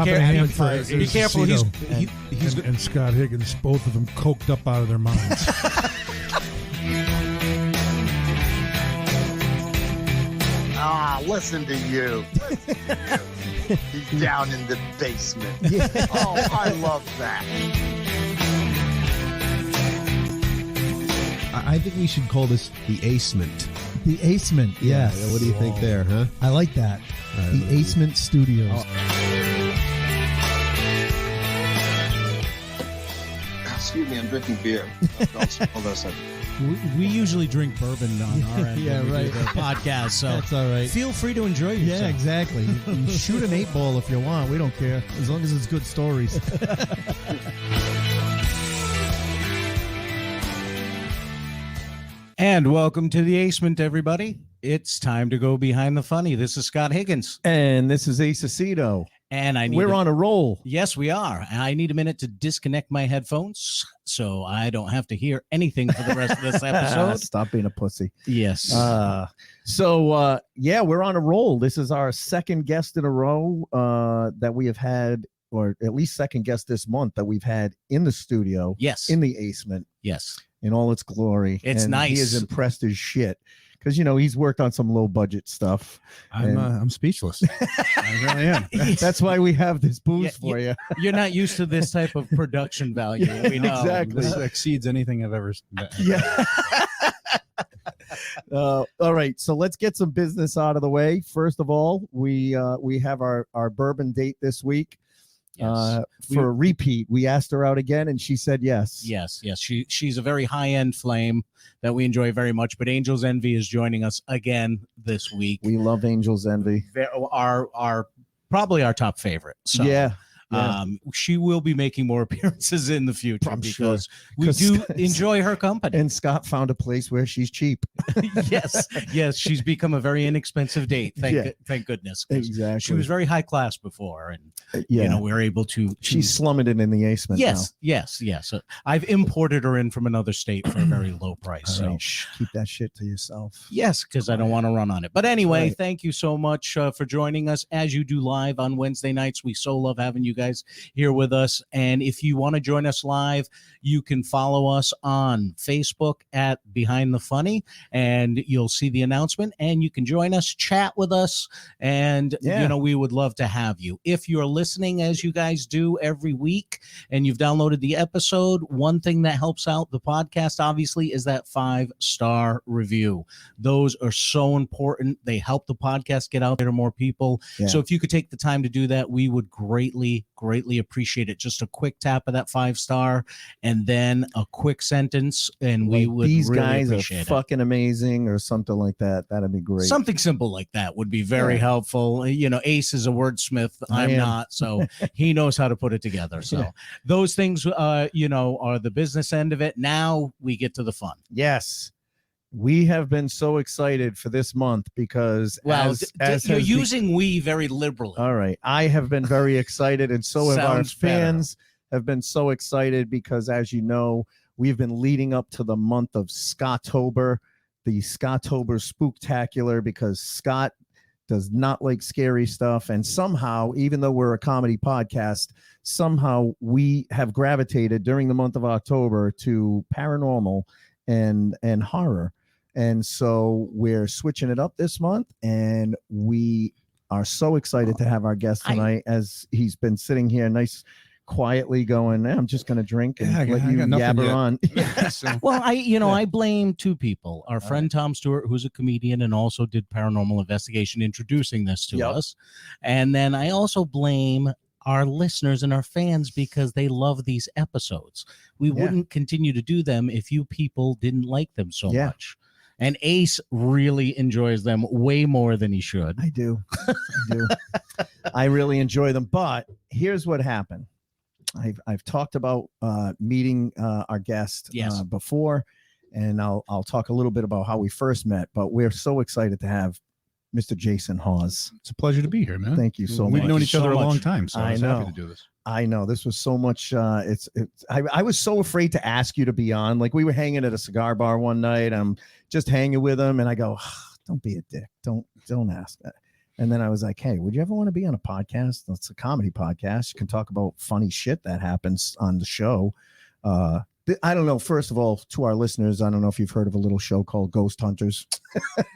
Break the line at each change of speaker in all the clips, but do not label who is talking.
Be careful.
He's and Scott Higgins, both of them coked up out of their minds.
Listen to you. He's down in the basement.
Yeah.
Oh, I love that.
I think we should call this the Acement.
The Acement, yes.
Yeah, what do you think there, huh?
I like that. The Acement Studios.
Excuse me, I'm drinking beer. Hold on a second.
We usually drink bourbon on our end
Yeah,
when we
right.
do the podcast, so
That's all right.
feel free to enjoy yourself.
Yeah, exactly. You shoot an 8-ball if you want. We don't care, as long as it's good stories.
And welcome to the Acement, everybody. It's time to go behind the funny. This is Scott Higgins.
And this is Ace Aceto.
And
We're on a roll.
Yes, we are. I need a minute to disconnect my headphones so I don't have to hear anything for the rest of this episode.
Stop being a pussy.
Yes.
Yeah, we're on a roll. This is our second guest in a row that we have had, or at least second guest this month that we've had in the studio.
Yes.
In the Acement.
Yes.
In all its glory.
It's
and
nice.
He is impressed as shit. Because, he's worked on some low budget stuff.
I'm speechless. I really am.
That's why we have this booze for you.
You're not used to this type of production value.
Yeah,
we know.
exactly.
This exceeds anything I've ever.
Yeah. All right. So let's get some business out of the way. First of all, we have our bourbon date this week.
Yes.
For a repeat. We asked her out again and she said yes.
Yes. She's a very high-end flame that we enjoy very much, but Angel's Envy is joining us again this week.
We love Angel's Envy.
Our probably our top favorite. So
Yeah.
she will be making more appearances in the future because we
'Cause
do
Scott-
enjoy her company.
And Scott found a place where she's cheap.
yes, she's become a very inexpensive date. Thank goodness. 'Cause
Exactly.
She was very high class before, and
Yeah.
we were able to.
She's slumming it in the Acement
Yes. So I've imported her in from another state for a very low price.
now.
So
All right, keep that shit to yourself.
yes, because I don't want to run on it. But anyway,
Right.
Thank you so much for joining us as you do live on Wednesday nights. We so love having you guys here with us. And if you want to join us live, you can follow us on Facebook at Behind the Funny, and you'll see the announcement. And you can join us, chat with us, and we would love to have you. If you're listening, as you guys do every week, and you've downloaded the episode, one thing that helps out the podcast, obviously, is that 5-star review. Those are so important. They help the podcast get out there to more people.
Yeah.
So if you could take the time to do that, we would greatly appreciate it. Just a quick tap of that 5-star and then a quick sentence, and we would
these
really
guys are
appreciate it.
fucking amazing or something like that. That'd be great.
Something simple like that would be very helpful. Ace is a wordsmith. I'm not, so he knows how to put it together. So those things, are the business end of it. Now we get to the fun.
Yes. We have been so excited for this month because
you're using we very liberally.
All right. I have been very excited, and so have our
Sounds
fans have been so excited because, as you know, we've been leading up to the month of Scottober, the Scottober Spooktacular, because Scott does not like scary stuff. And somehow, even though we're a comedy podcast, somehow we have gravitated during the month of October to paranormal and horror. And so we're switching it up this month, and we are so excited to have our guest tonight, as he's been sitting here quietly going, I'm just going to drink and let you yabber on.
Well, I blame two people. Our friend Tom Stewart, who's a comedian and also did Paranormal Investigation, introducing this to us. And then I also blame our listeners and our fans because they love these episodes. We wouldn't continue to do them if you people didn't like them so much. And Ace really enjoys them way more than he should.
I do. I really enjoy them. But here's what happened. I've talked about meeting our guest before, and I'll talk a little bit about how we first met. But we're so excited to have Mr. Jason Hawes.
It's a pleasure to be here, man.
Thank you so much.
We've known each other a long time, so I was happy to do this.
I know this was so much. I was so afraid to ask you to be on. Like, we were hanging at a cigar bar one night. I'm just hanging with him, and I go, don't be a dick. Don't ask that. And then I was like, hey, would you ever want to be on a podcast? That's a comedy podcast. You can talk about funny shit that happens on the show. I don't know. First of all, to our listeners, I don't know if you've heard of a little show called Ghost Hunters.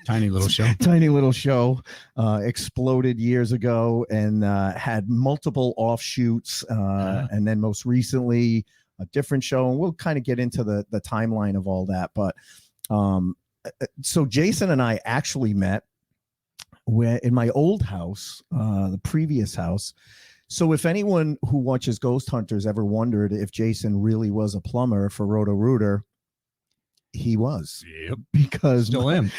Tiny little show.
Tiny little show. Exploded years ago and had multiple offshoots. And then most recently, a different show. And we'll kind of get into the timeline of all that. But so Jason and I actually met in my old house, the previous house. So if anyone who watches Ghost Hunters ever wondered if Jason really was a plumber for Roto-Rooter, he was.
Yep.
Because
Still am.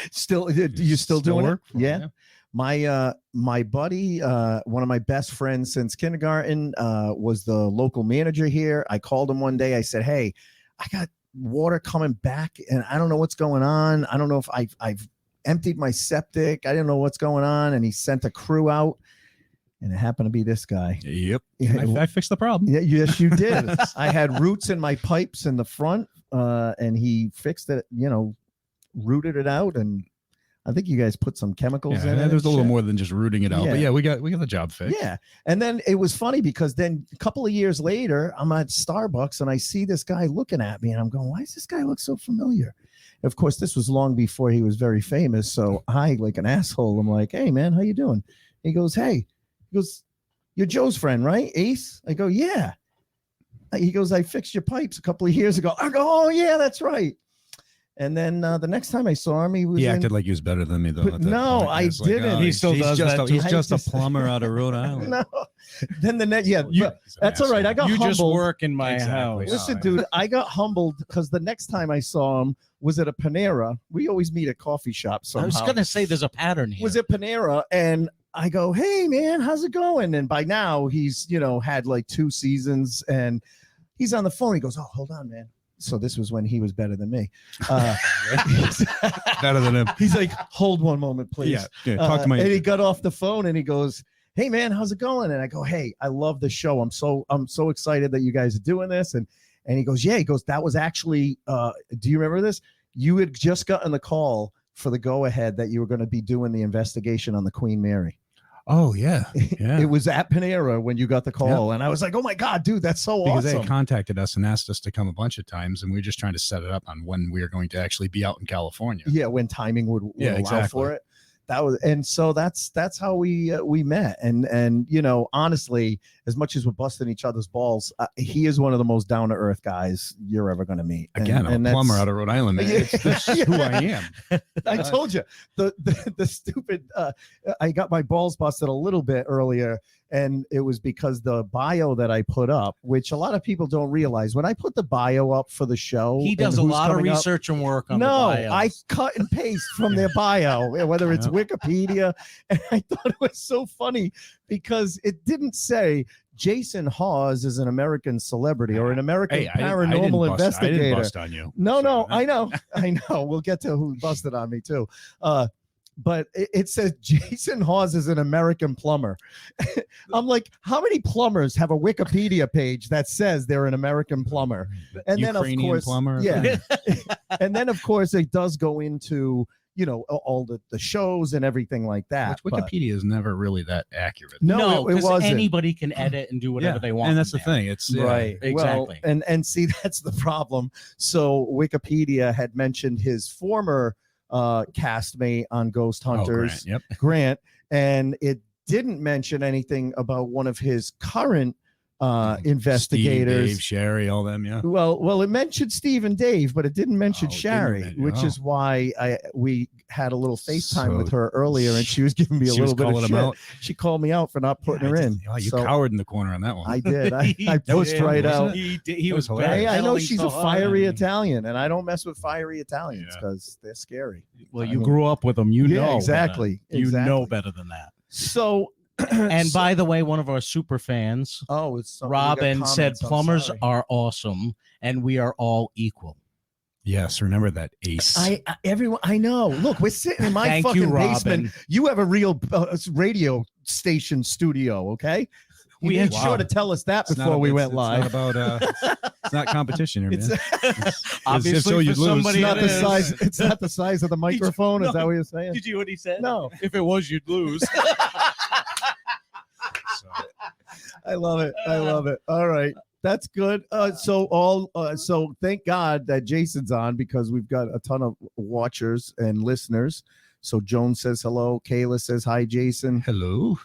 You still doing
work
it?
for him,
Yeah. My buddy, one of my best friends since kindergarten, was the local manager here. I called him one day. I said, hey, I got water coming back and I don't know what's going on. I don't know if I've emptied my septic. I didn't know what's going on. And he sent a crew out. And it happened to be this guy.
Yep.
Yeah,
I fixed the problem.
Yeah, yes, you did. I had roots in my pipes in the front, and he fixed it, rooted it out. And I think you guys put some chemicals in it.
There's a little more than just rooting it out.
Yeah.
But yeah, we got the job fixed.
Yeah. And then it was funny because then a couple of years later, I'm at Starbucks and I see this guy looking at me and I'm going, why does this guy look so familiar? Of course, this was long before he was very famous. So I, like an asshole, I'm like, hey, man, how you doing? He goes, hey. He goes, you're Joe's friend, right? Ace? I go, yeah. He goes, I fixed your pipes a couple of years ago. I go, oh, yeah, that's right. And then the next time I saw him, he
acted like he was better than me, though.
But no, I didn't.
He still does that.
He's just a plumber out of Rhode Island.
No. Then the net, that's all right. I got
you
humbled.
just work in my
Exactly.
house.
Listen, dude, I got humbled because the next time I saw him was at a Panera. We always meet at coffee shops somehow.
I was going to say there's a pattern here.
Was at Panera, and I go, hey, man, how's it going? And by now he's, had like 2 seasons and he's on the phone. He goes, oh, hold on, man. So this was when he was better than me.
Better than him.
He's like, hold one moment, please.
Yeah. Talk to my
and he got off the phone and he goes, hey, man, how's it going? And I go, hey, I love the show. I'm so excited that you guys are doing this. And he goes, yeah. He goes, that was actually, do you remember this? You had just gotten the call for the go-ahead that you were going to be doing the investigation on the Queen Mary.
Oh, yeah. Yeah.
It was at Panera when you got the call. And I was like, oh, my God, dude, that's so
because
awesome.
they had contacted us and asked us to come a bunch of times. And we were just trying to set it up on when we were going to actually be out in California.
Yeah, when timing would allow for it. So that's how we met. And honestly, as much as we're busting each other's balls, he is one of the most down to earth guys you're ever going to meet.
Again, I'm a plumber out of Rhode Island, man.
Yeah.
That's who I am.
I told you the stupid. I got my balls busted a little bit earlier, and it was because the bio that I put up, which a lot of people don't realize, when I put the bio up for the show,
he does a lot of research and work on the bios.
I cut and paste from their bio, whether it's Wikipedia. And I thought it was so funny because it didn't say Jason Hawes is an American celebrity or an American paranormal investigator.
I didn't bust on you.
No, I know. We'll get to who busted on me too. But it says Jason Hawes is an American plumber. I'm like, how many plumbers have a Wikipedia page that says they're an American plumber? And
Ukrainian
then of course,
plumber.
Yeah. And then of course it does go into all the shows and everything like that.
Which Wikipedia is never really that accurate.
No, it wasn't.
Anybody can edit and do whatever they want.
And that's the thing. It's
right.
Exactly.
Well, and see, that's the problem. So Wikipedia had mentioned his former castmate on Ghost Hunters, Grant, and it didn't mention anything about one of his current investigators.
Steve, Dave, Sherry, all them, yeah.
Well, it mentioned Steve and Dave, but it didn't mention Sherry, which is why we had a little FaceTime with her earlier, and she was giving me a little bit of shit. She called me out for not putting her in.
Oh, you cowered in the corner on that one.
I did. I pushed right out.
He was
hilarious.
I know she's a fiery Italian, and I don't mess with fiery Italians because they're scary.
Well, you grew up with them, know.
Exactly.
You know better than that.
So.
And by the way, one of our super fans, Robin, said plumbers are awesome and we are all equal.
Yes, remember that, Ace.
I know. Look, we're sitting in my fucking basement. You have a real radio station studio, okay? He
We
made
had-
sure to tell us that
It's not
before we
it's-
went
it's
live.
Not about, it's not competition here, man.
Obviously,
so
for
you'd lose.
somebody
It's not
it
the
is.
size. It's not the size of the microphone. Is that what you're saying?
Did you hear what he said?
No.
If it was, you'd lose.
So,
I love it. I love it. All right. That's good. So thank God that Jason's on, because we've got a ton of watchers and listeners. So Joan says hello. Kayla says hi, Jason.
hello.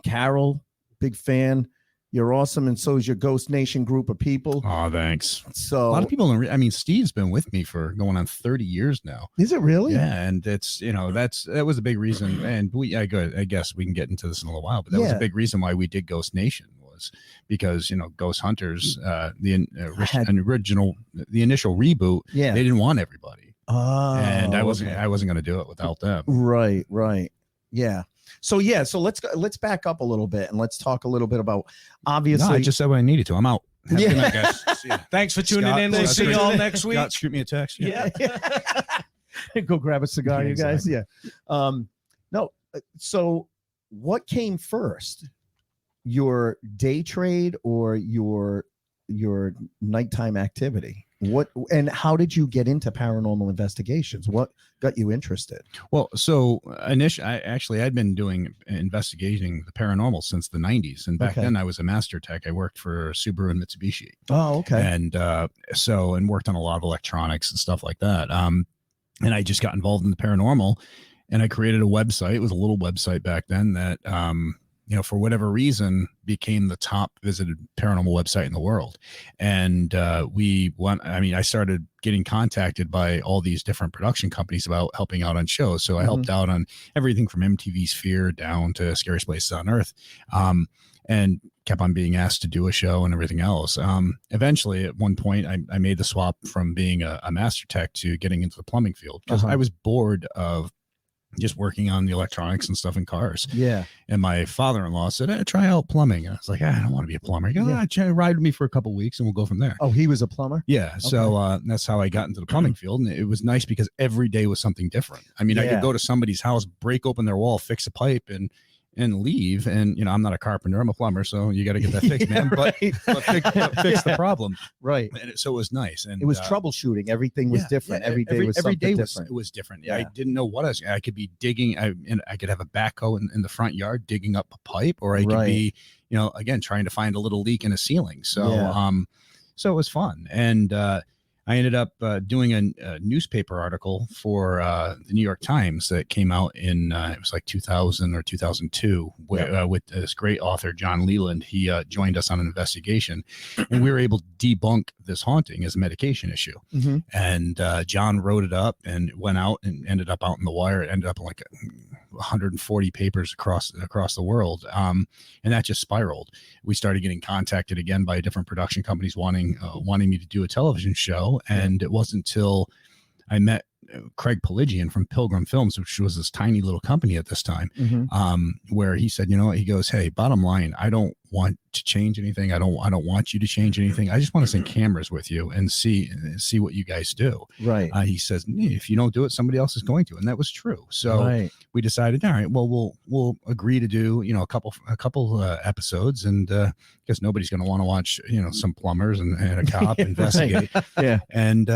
Carol, big fan. You're awesome, and so is your Ghost Nation group of people.
Oh, thanks.
So
A lot of people don't. I mean, Steve's been with me for going on 30 years now.
is it really?
Yeah, and it's that was a big reason. And I guess we can get into this in a little while, but that was a
Yeah.
big reason why we did Ghost Nation, was because Ghost Hunters, the initial reboot,
Yeah.
they didn't want everybody,
Oh,
and I wasn't
okay.
going to do it without them.
Right. Yeah. So let's back up a little bit and let's talk a little bit about, obviously.
No, I just said what I needed to. I'm out. Have a good night, guys. See ya.
Thanks for tuning
Scott,
in. We'll
thanks
see
for
you all
tuning
next week.
Scott, shoot me a text.
Yeah.
Go grab a cigar,
Yeah,
you guys.
exactly.
Yeah. No. So what came first? Your day trade or your nighttime activity? What and how did you get into paranormal investigations? What got you interested?
Well, so I'd been investigating the paranormal since the 90s, and back
Okay.
then I was a master tech. I worked for Subaru and Mitsubishi,
Oh, okay.
and and worked on a lot of electronics and stuff like that. And I just got involved in the paranormal, and I created a website. It was a little website back then that for whatever reason became the top visited paranormal website in the world. And I started getting contacted by all these different production companies about helping out on shows. So I helped out on everything from MTV's Fear down to Scariest Places on Earth. And kept on being asked to do a show and everything else. Eventually, at one point, I made the swap from being a master tech to getting into the plumbing field, because I was bored of just working on the electronics and stuff in cars.
Yeah.
And my father-in-law said, try out plumbing. And I was like, I don't want to be a plumber. He goes, ride with me for a couple of weeks and we'll go from there.
Oh, he was a plumber?
Yeah. So that's how I got into the plumbing field. And it was nice because every day was something different. I mean, I could go to somebody's house, break open their wall, fix a pipe and leave. And, I'm not a carpenter, I'm a plumber. So you got to get that fixed, man. But fix the problem.
Right.
And so it was nice. And
It was troubleshooting. Everything was different. Every day was something different.
It was different.
Yeah.
I didn't know what I could be digging. I could have a backhoe in the front yard digging up a pipe, or I could be, again, trying to find a little leak in a ceiling. So, so it was fun. And, I ended up doing a newspaper article for the New York Times that came out in it was like 2000 or 2002 with this great author John Leland. He joined us on an investigation, and we were able to debunk this haunting as a medication issue. And John wrote it up, and it went out and ended up out in the wire. It ended up in like 140 papers across the world, and that just spiraled. We started getting contacted again by different production companies wanting me to do a television show, and it wasn't until I met Craig Pelagian from Pilgrim Films, which was this tiny little company at this time, where he said, he goes, hey, bottom line, I don't want to change anything. I don't want you to change anything. I just want to send cameras with you and see what you guys do.
Right.
He says, if you don't do it, somebody else is going to. And that was true. So we decided, all right, well, we'll agree to do, a couple episodes, and because nobody's going to want to watch, some plumbers and a cop investigate.
Yeah.
And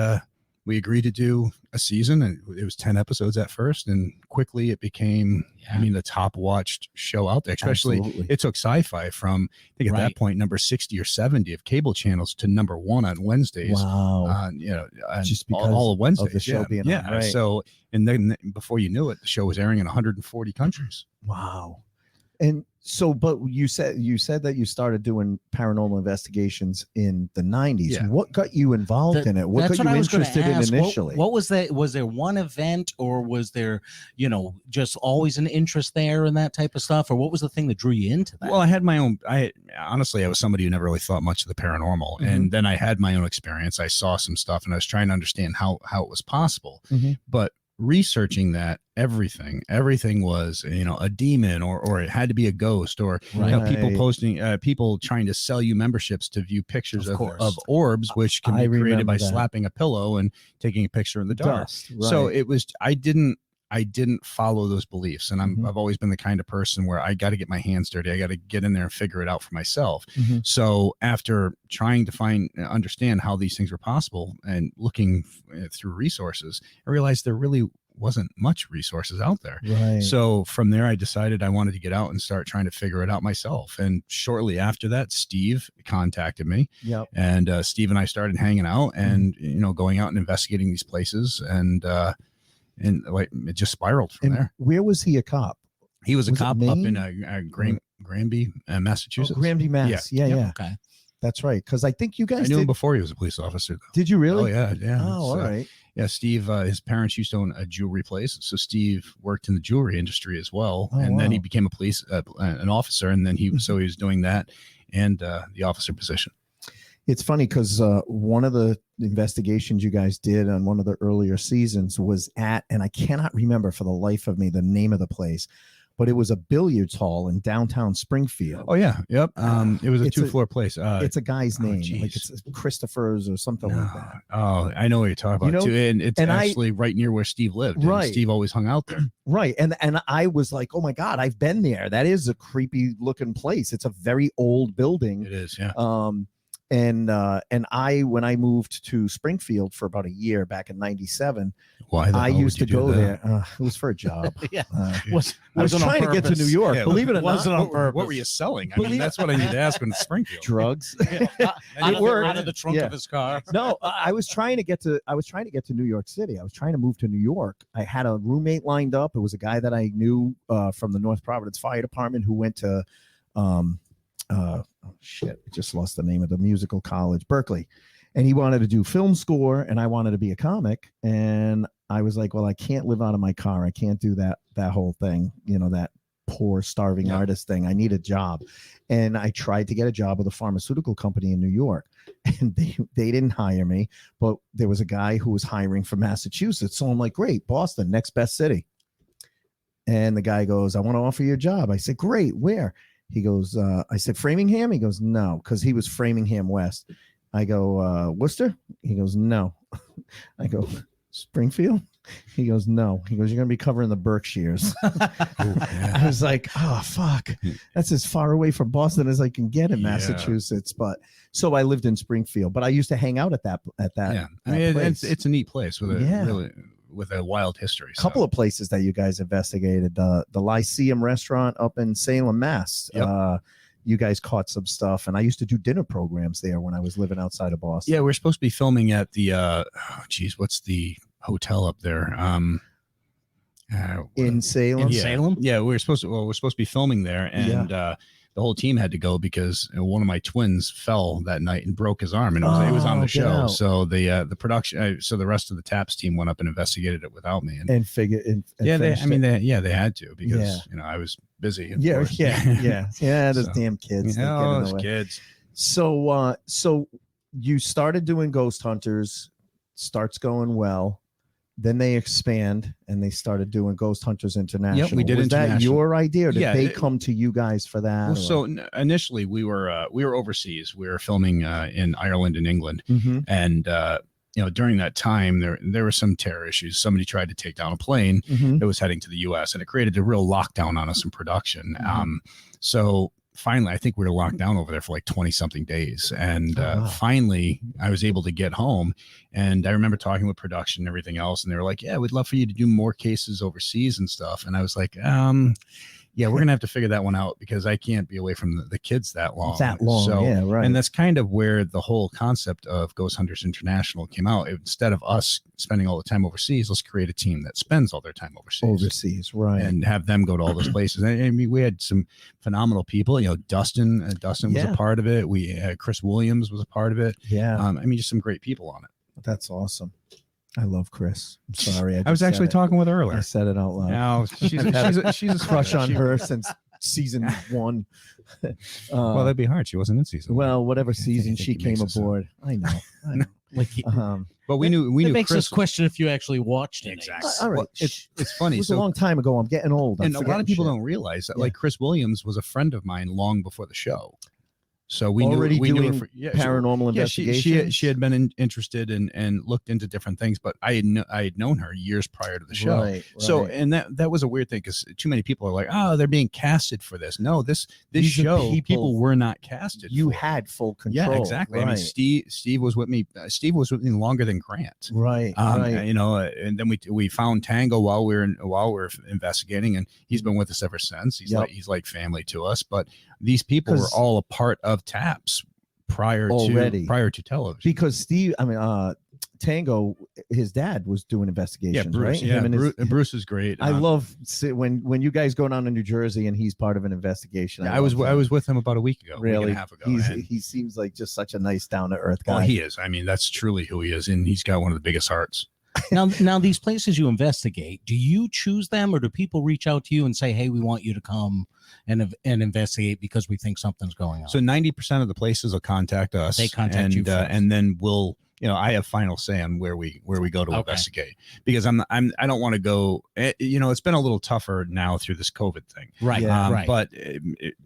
we agreed to do a season, and it was 10 episodes at first, and quickly it became, the top watched show out there. Especially it took Sci-Fi from, I think at that point, number 60 or 70 of cable channels to number 1 on Wednesdays.
Wow.
Just because all of Wednesdays.
Of the show being on, right.
So, and then before you knew it, the show was airing in 140 countries.
Wow. And so, but you said that you started doing paranormal investigations in the 90s.
Yeah.
What got you involved in it? What got you interested in initially?
What was that? Was there one event, or was there, just always an interest there and that type of stuff? Or what was the thing that drew you into that?
Well, I had my own, honestly, I was somebody who never really thought much of the paranormal. And then I had my own experience. I saw some stuff, and I was trying to understand how it was possible. But researching that, everything was, a demon, or it had to be a ghost, or people posting, people trying to sell you memberships to view pictures of orbs, which can be created by slapping a pillow and taking a picture in the dark. So it was, I didn't I didn't follow those beliefs. And I've always been the kind of person where I got to get my hands dirty. I got to get in there and figure it out for myself. So after trying to understand how these things were possible and looking through resources, I realized there really wasn't much resources out there.
Right.
So from there, I decided I wanted to get out and start trying to figure it out myself. And shortly after that, Steve contacted me.
Yep.
And Steve and I started hanging out and, going out and investigating these places. And like it just spiraled from there.
Where was he a cop?
He was a cop up in Granby, Massachusetts.
Oh, Granby, Mass. Yeah.
Okay.
That's right. Because I think you guys
I knew him before he was a police officer, though.
Did you really?
Oh, yeah.
Oh, all right.
Yeah, Steve, his parents used to own a jewelry place. So Steve worked in the jewelry industry as well.
Oh,
and then he became an officer. And then he was doing that and the officer position.
It's funny because one of the investigations you guys did on one of the earlier seasons was and I cannot remember for the life of me the name of the place, but it was a billiards hall in downtown Springfield.
Oh, yeah. Yep. It was a 2-floor place.
It's a guy's name.
Geez.
Like it's Christopher's or something like that.
Oh, I know what you're talking about, too. And it's actually right near where Steve lived.
Right.
And Steve always hung out there.
Right. And I was like, oh, my God, I've been there. That is a creepy looking place. It's a very old building.
It is, yeah.
And when I moved to Springfield for about a year back in '97, I used to go there. It was for a job.
Yeah.
I was trying to get to New York. Believe it or not.
What were you selling? I mean, that's what I need to ask when it's Springfield.
Drugs.
Out of the trunk of his car.
No, I was trying to get to New York City. I was trying to move to New York. I had a roommate lined up. It was a guy that I knew from the North Providence Fire Department who went to I just lost the name of the musical college, Berkeley. And he wanted to do film score and I wanted to be a comic. And I was like, well, I can't live out of my car. I can't do that whole thing, that poor starving artist thing. I need a job. And I tried to get a job with a pharmaceutical company in New York and they didn't hire me, but there was a guy who was hiring from Massachusetts. So I'm like, great, Boston, next best city. And the guy goes, I want to offer you a job. I said, great, where? He goes, I said, Framingham? He goes, no, because he was Framingham West. I go, Worcester? He goes, no. I go, Springfield? He goes, no. He goes, you're going to be covering the Berkshires. I was like, oh, fuck. That's as far away from Boston as I can get in Massachusetts. But so I lived in Springfield, but I used to hang out at that.
Yeah. I mean, it's a neat place with with a wild history.
A couple of places that you guys investigated. The Lyceum restaurant up in Salem, Mass. Yep. You guys caught some stuff, and I used to do dinner programs there when I was living outside of Boston.
Yeah, we're supposed to be filming at the what's the hotel up there?
In Salem.
Salem? Yeah, we're supposed to be filming there, and the whole team had to go because one of my twins fell that night and broke his arm, and it was on the show. So the production, so the rest of the TAPS team went up and investigated it without me, they had to because I was busy.
Those damn kids.
Those kids.
So you started doing Ghost Hunters, starts going well. Then they expand and they started doing Ghost Hunters International.
Yep, we did.
Was that your idea, or did they come to you guys for that?
Well, so initially we were overseas. We were filming in Ireland and England, and during that time there were some terror issues. Somebody tried to take down a plane that was heading to the U.S. and it created a real lockdown on us in production. So finally, I think we were locked down over there for like 20 something days. And finally I was able to get home, and I remember talking with production and everything else. And they were like, yeah, we'd love for you to do more cases overseas and stuff. And I was like, yeah, we're going to have to figure that one out because I can't be away from the kids that long. So,
yeah, right.
And that's kind of where the whole concept of Ghost Hunters International came out. Instead of us spending all the time overseas, let's create a team that spends all their time overseas.
Right.
And have them go to all those places. I mean, we had some phenomenal people. Dustin was a part of it. We had Chris Williams was a part of it.
Yeah.
I mean, just some great people on it.
That's awesome. I love Chris. I'm sorry.
I was actually talking with her earlier.
I said it out loud.
No, she's a
crush on her since season 1.
Well, that'd be hard. She wasn't in season 1.
Well, whatever season she came aboard. I know.
But we knew.
It makes
Chris
us question if you actually watched it.
Exactly.
All right.
Well, it's funny.
It was a long time ago. I'm getting old.
And a lot of people don't realize that, like Chris Williams was a friend of mine long before the show. So we
already
knew
doing
her for,
paranormal investigations.
She had been interested and looked into different things, but I had known her years prior to the show.
Right.
So and that was a weird thing because too many people are like, oh, they're being casted for this. No, this
These are
show people were not casted.
You
for.
had full control.
Yeah, exactly.
Right.
I mean, Steve was with me. Steve was with me longer than Grant.
Right. Right.
You know, and then we found Tango while we were investigating, and he's been with us ever since. He's like family to us. But these people were all a part of TAPS prior to television.
Because Steve, Tango, his dad was doing investigations.
Yeah, Bruce.
Right?
Yeah, Bruce is great.
I love when you guys go down to New Jersey and he's part of an investigation.
Yeah, I was with him about a week ago.
Really,
a week and a half ago.
He seems like just such a nice, down to earth guy.
Well, he is. I mean, that's truly who he is, and he's got one of the biggest hearts.
Now these places you investigate, do you choose them, or do people reach out to you and say, "Hey, we want you to come and investigate because we think something's going on"?
So 90% of the places will contact us.
They contact you first.
And then we'll, you know, I have final say on where we go to investigate, because I don't want to go. You know, it's been a little tougher now through this COVID thing,
right?
Yeah.
Right.
But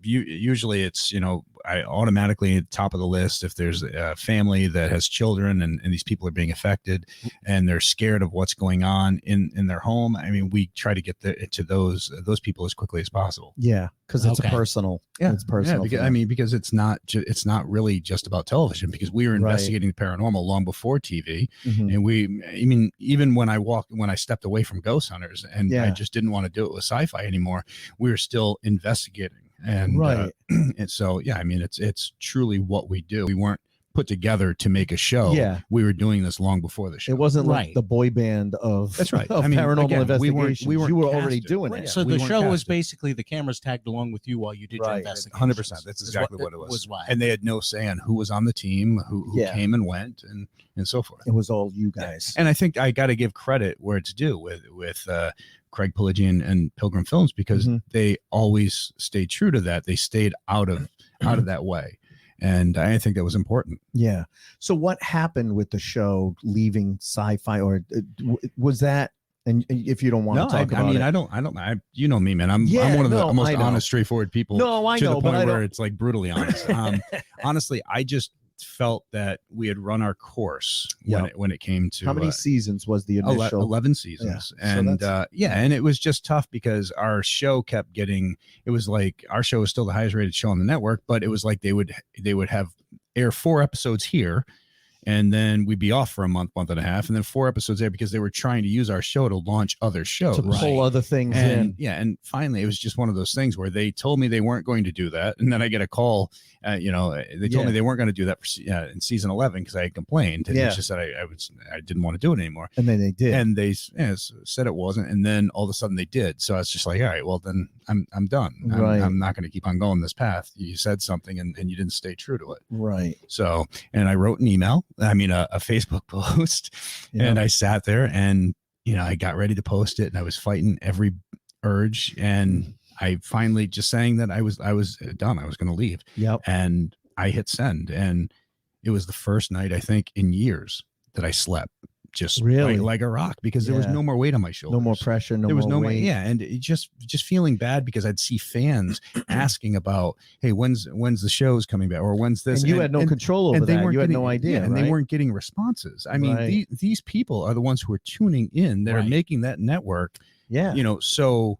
usually it's, you know, I automatically at the top of the list if there's a family that has children and these people are being affected and they're scared of what's going on in their home. I mean, we try to get to those people as quickly as possible.
Yeah, because it's personal.
Yeah,
it's personal.
Yeah, because it's not really just about television, because we were investigating the paranormal long before TV, and even when I stepped away from Ghost Hunters and I just didn't want to do it with sci-fi anymore, we were still investigating. And and so I mean, it's truly what we do. We weren't put together to make a show.
Yeah,
we were doing this long before the show.
It wasn't like the boy band of
that's right.
Of paranormal investigations.
We weren't
you were
casted.
already doing it.
So the show was basically the cameras tagged along with you while you did your investigation.
100%. That's exactly what it was.
Why.
And they had no say on who was on the team, who came and went, and so forth.
It was all you guys.
And I think I got to give credit where it's due with Craig Pelagian and Pilgrim Films, because they always stayed true to that. They stayed out of that way. And I think that was important.
Yeah. So what happened with the show leaving sci-fi, or was that, and if you don't want to talk about it.
I don't, you know me, man. I'm one of the most honest, straightforward people.
No, I
to
know,
the point
but
where it's like brutally honest. Honestly, I just felt that we had run our course when it came to
how many seasons was the initial
11 seasons. And and it was just tough because our show kept getting, it was like our show was still the highest rated show on the network, but it was like they would have air 4 episodes here, and then we'd be off for a month and a half, and then 4 episodes there, because they were trying to use our show to launch other shows,
to pull other things
in.
in.
Yeah, and finally, it was just one of those things where they told me they weren't going to do that, and then I get a call. They told me they weren't going to do that in season 11 because I had complained. And it's just that I didn't want to do it anymore.
And then they did,
and they said it wasn't, and then all of a sudden they did. So I was just like, all right, well then I'm done. I'm not going to keep on going this path. You said something and you didn't stay true to it.
Right.
So, and I wrote an email. I mean, a Facebook post, and I sat there and I got ready to post it, and I was fighting every urge, and I finally just saying that I was done. I was going to leave.
Yep.
And I hit send, and it was the first night I think in years that I slept just
really
like a rock, because there was no more weight on my shoulders.
No more pressure.
There was no
weight.
Yeah. And it just feeling bad because I'd see fans asking about, hey, when's the show's coming back, or when's this?
And you had no control over that. You had no idea.
And they weren't getting responses. I mean, these people are the ones who are tuning in that are making that network. Yeah. So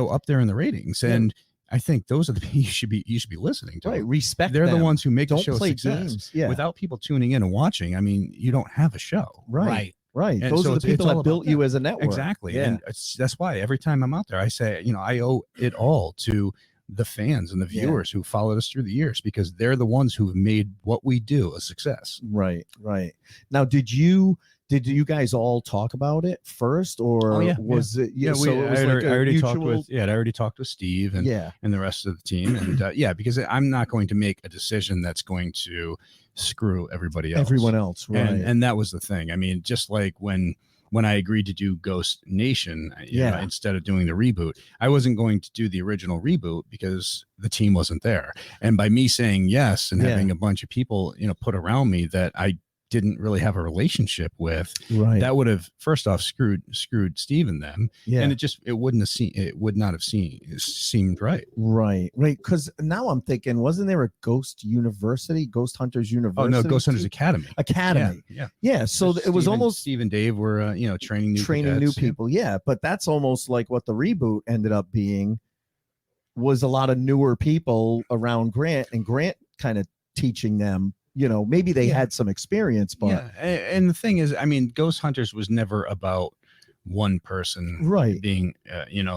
up there in the ratings, and I think those are the people you should be listening to.
Right, respect.
They're
them.
the ones who make
don't
the show
play
success.
Games. Yeah.
Without people tuning in and watching, I mean, you don't have a show.
Right. And those
so
are the people that built you as a network.
Exactly.
Yeah.
And that's why every time I'm out there, I say, I owe it all to the fans and the viewers who followed us through the years, because they're the ones who've made what we do a success.
Right. Now, did you guys all talk about it first, or was it? Yeah, so it was
I already talked with Steve and the rest of the team, and because I'm not going to make a decision that's going to screw everyone else, right? And that was the thing. I mean, just like when I agreed to do Ghost Nation, instead of doing the reboot, I wasn't going to do the original reboot because the team wasn't there. And by me saying yes and having a bunch of people, put around me that I didn't really have a relationship with,
Right.
that would have first off screwed Steve and them,
Yeah.
and it would not have seemed right.
Right. Because now I'm thinking, wasn't there a Ghost Hunters University?
Oh no, Ghost Hunters Academy.
Yeah. So it was almost
Steve and Dave were training new cadets,
people. Yeah, but that's almost like what the reboot ended up being. Was a lot of newer people around Grant, and Grant kind of teaching them. Maybe they had some experience, but
and the thing is, I mean, Ghost Hunters was never about one person being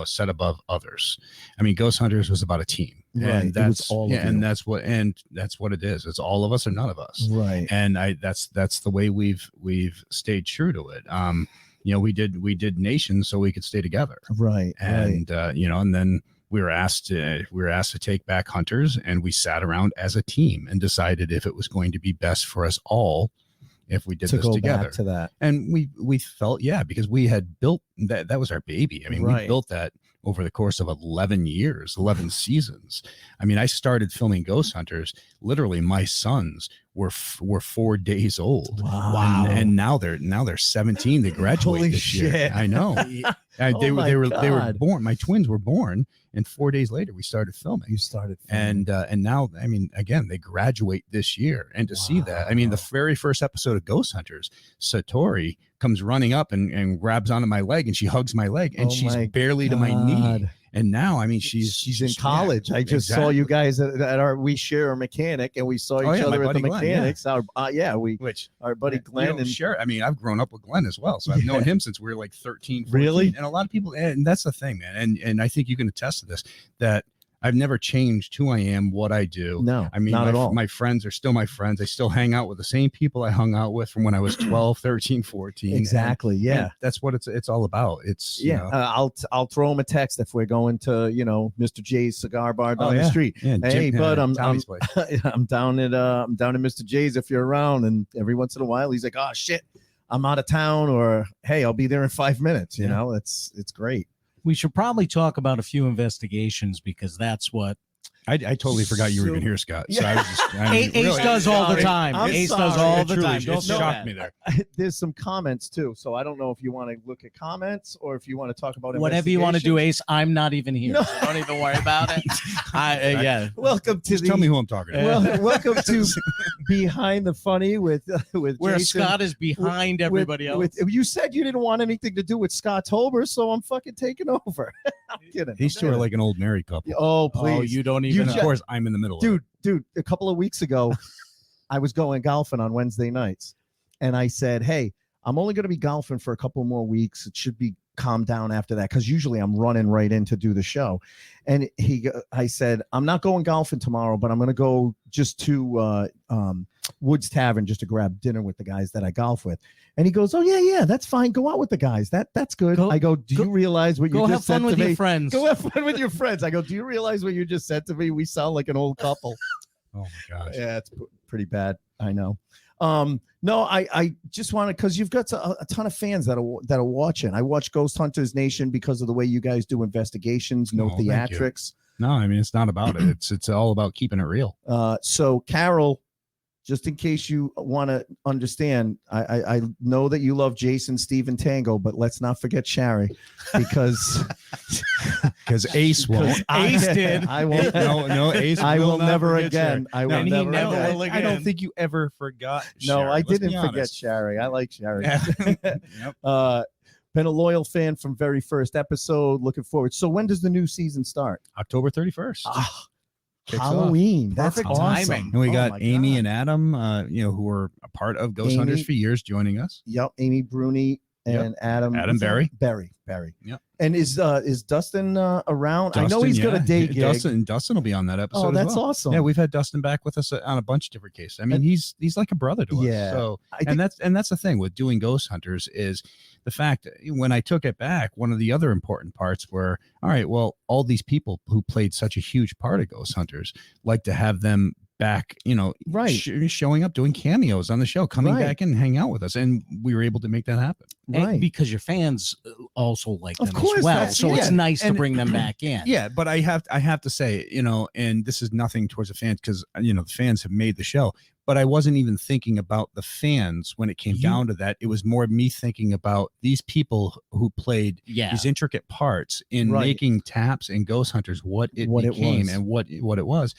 set above others. I mean, Ghost Hunters was about a team, and that's all and that's what it is. It's all of us or none of us,
right?
And that's the way we've stayed true to it. We did Nations so we could stay together,
right?
And and then we were asked to take back Hunters, and we sat around as a team and decided if it was going to be best for us all if we did this together.
Back to that.
And we felt, because we had built that was our baby. I mean, we built that over the course of 11 years, 11 seasons. I mean, I started filming Ghost Hunters. Literally, my sons were 4 days old.
Wow.
And now they're 17. They graduate
Holy
this year.
shit.
I know. They were born. My twins were born, and 4 days later we started filming.
You started filming.
And now, I mean, again, they graduate this year. And to see that, I mean, the very first episode of Ghost Hunters, Satori comes running up and grabs onto my leg, and she hugs my leg, and she's barely to my knee. And now, I mean, she's
in college. I just saw you guys at we share a mechanic, and we saw each other at the mechanics.
Glenn,
our buddy Glenn.
And sure, I mean, I've grown up with Glenn as well, so I've known him since we were like 13, 14.
Really?
And a lot of people, and that's the thing, man. And I think you can attest to this, that I've never changed who I am, what I do.
No,
I mean,
not at all.
My friends are still my friends. I still hang out with the same people I hung out with from when I was 12, 13, 14.
Exactly.
And that's what it's all about. It's,
I'll throw him a text if we're going to, Mr. J's cigar bar down the street.
Yeah,
hey, bud, I'm down at Mr. J's if you're around. And every once in a while he's like, oh shit, I'm out of town, or hey, I'll be there in 5 minutes. It's great.
We should probably talk about a few investigations, because that's what
I totally forgot you were even here, Scott. So I was just,
Ace does all the time. Ace does all the time.
Don't shock me there.
There's some comments too, so I don't know if you want to look at comments or if you want to talk about
whatever you want to do, Ace. I'm not even here. So don't even worry about it.
Welcome to
tell me who I'm talking about.
Welcome to Behind the Funny with
where
Jason,
Scott is behind everybody else.
You said you didn't want anything to do with Scottober, so I'm fucking taking over. I'm kidding.
These two are like an old married couple.
Oh, please.
Oh, you don't even.
Of course, I'm in the middle.
Dude, a couple of weeks ago, I was going golfing on Wednesday nights, and I said, hey, I'm only going to be golfing for a couple more weeks. It should be calmed down after that, because usually I'm running right in to do the show. And I said, I'm not going golfing tomorrow, but I'm going to go just to Woods Tavern just to grab dinner with the guys that I golf with. And he goes, oh yeah, that's fine. Go out with the guys. That's good. I go, do you realize what you just said to me?
Go have fun with your friends.
Go have fun with your friends. I go, do you realize what you just said to me? We sound like an old couple.
Oh my gosh.
Yeah, it's pretty bad. I know. No, I just wanted, because you've got a ton of fans that are watching. I watch Ghost Hunters Nation because of the way you guys do investigations, no theatrics.
No, I mean, it's not about it. It's all about keeping it real.
So Carol, just in case you want to understand, I know that you love Jason, Steve, and Tango, but let's not forget Shari, because
Ace won't.
Ace did.
I won't.
No, Ace.
I will never again. I will never
will again.
I don't think you ever forgot.
No,
Shari.
I didn't forget Shari. I like Shari. Been a loyal fan from very first episode. Looking forward. So when does the new season start?
October 31st.
Halloween. That's
Perfect
awesome.
timing.
And we got Amy and Adam, who were a part of Ghost Hunters for years, joining us.
Yep, Amy Bruni and Adam
Barry.
Barry.
Yep.
And is Dustin around?
Dustin,
I know he's got a day gig.
Dustin will be on that episode.
Oh, that's
as well.
awesome.
Yeah, we've had Dustin back with us on a bunch of different cases. I mean, he's like a brother to us.
Yeah.
So that's the thing with doing Ghost Hunters is the fact that when I took it back, one of the other important parts were, all right, well, all these people who played such a huge part of Ghost Hunters, like to have them back,
Right.
showing up, doing cameos on the show, coming
Right.
back and hang out with us. And we were able to make that happen.
And because your fans also like them
Of course,
as well.
that's-
So it's
yeah.
nice to
And-
bring them back in.
Yeah, but I have to say, and this is nothing towards the fans because the fans have made the show, but I wasn't even thinking about the fans when it came down to that. It was more me thinking about these people who played these intricate parts in making Taps and Ghost Hunters what it became and what it was.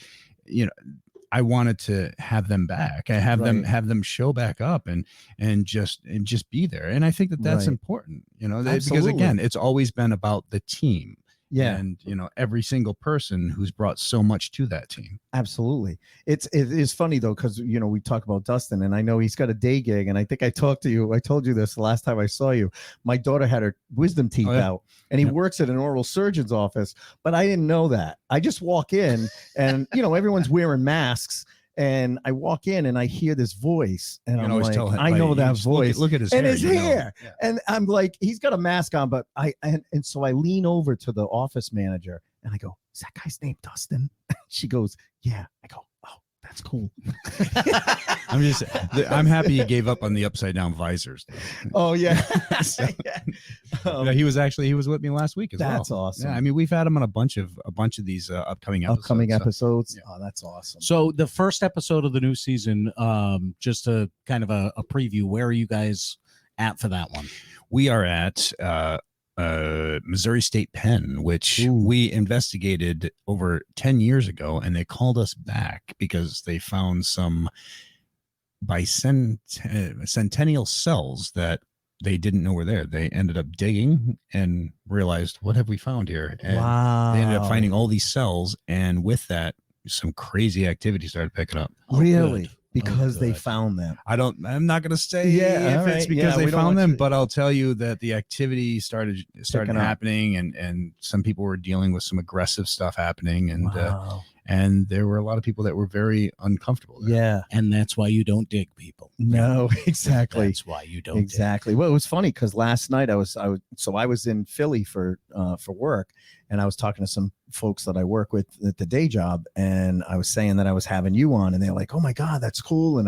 I wanted to have them back. I have them show back up and just be there. And I think that's important, because again, it's always been about the team.
Yeah.
And every single person who's brought so much to that team.
Absolutely. It is funny though, because we talk about Dustin, and I know he's got a day gig, and I think I told you this the last time I saw you. My daughter had her wisdom teeth out, and he works at an oral surgeon's office, but I didn't know that. I just walk in and everyone's wearing masks. And I walk in and I hear this voice, and I'm like, I know that voice.
Look at his
and
hair.
his hair. Yeah. And I'm like, he's got a mask on, but and so I lean over to the office manager and I go, is that guy's name Dustin? She goes, yeah. I go, oh, that's cool.
I'm happy he gave up on the upside down visors.
Oh yeah.
He was with me last week as well.
That's awesome.
Yeah, I mean, we've had him on a bunch of these upcoming episodes.
So, oh, that's awesome.
So the first episode of the new season, just a kind of a preview. Where are you guys at for that one?
We are at Missouri State Pen, which we investigated over 10 years ago, and they called us back because they found some bicentennial cells that they didn't know were there. They ended up digging and realized, what have we found here? And they ended up finding all these cells, and with that, some crazy activity started picking up.
Really?
Good.
Because they found them.
I'm not going to say
if
it's because they found them, but I'll tell you that the activity started happening, and some people were dealing with some aggressive stuff happening, and and there were a lot of people that were very uncomfortable there.
Yeah.
And that's why you don't dig people.
No, exactly.
That's why you don't
exactly.
dig.
Well, it was funny because last night I was in Philly for work, and I was talking to some folks that I work with at the day job, and I was saying that I was having you on, and they're like, oh my God, that's cool.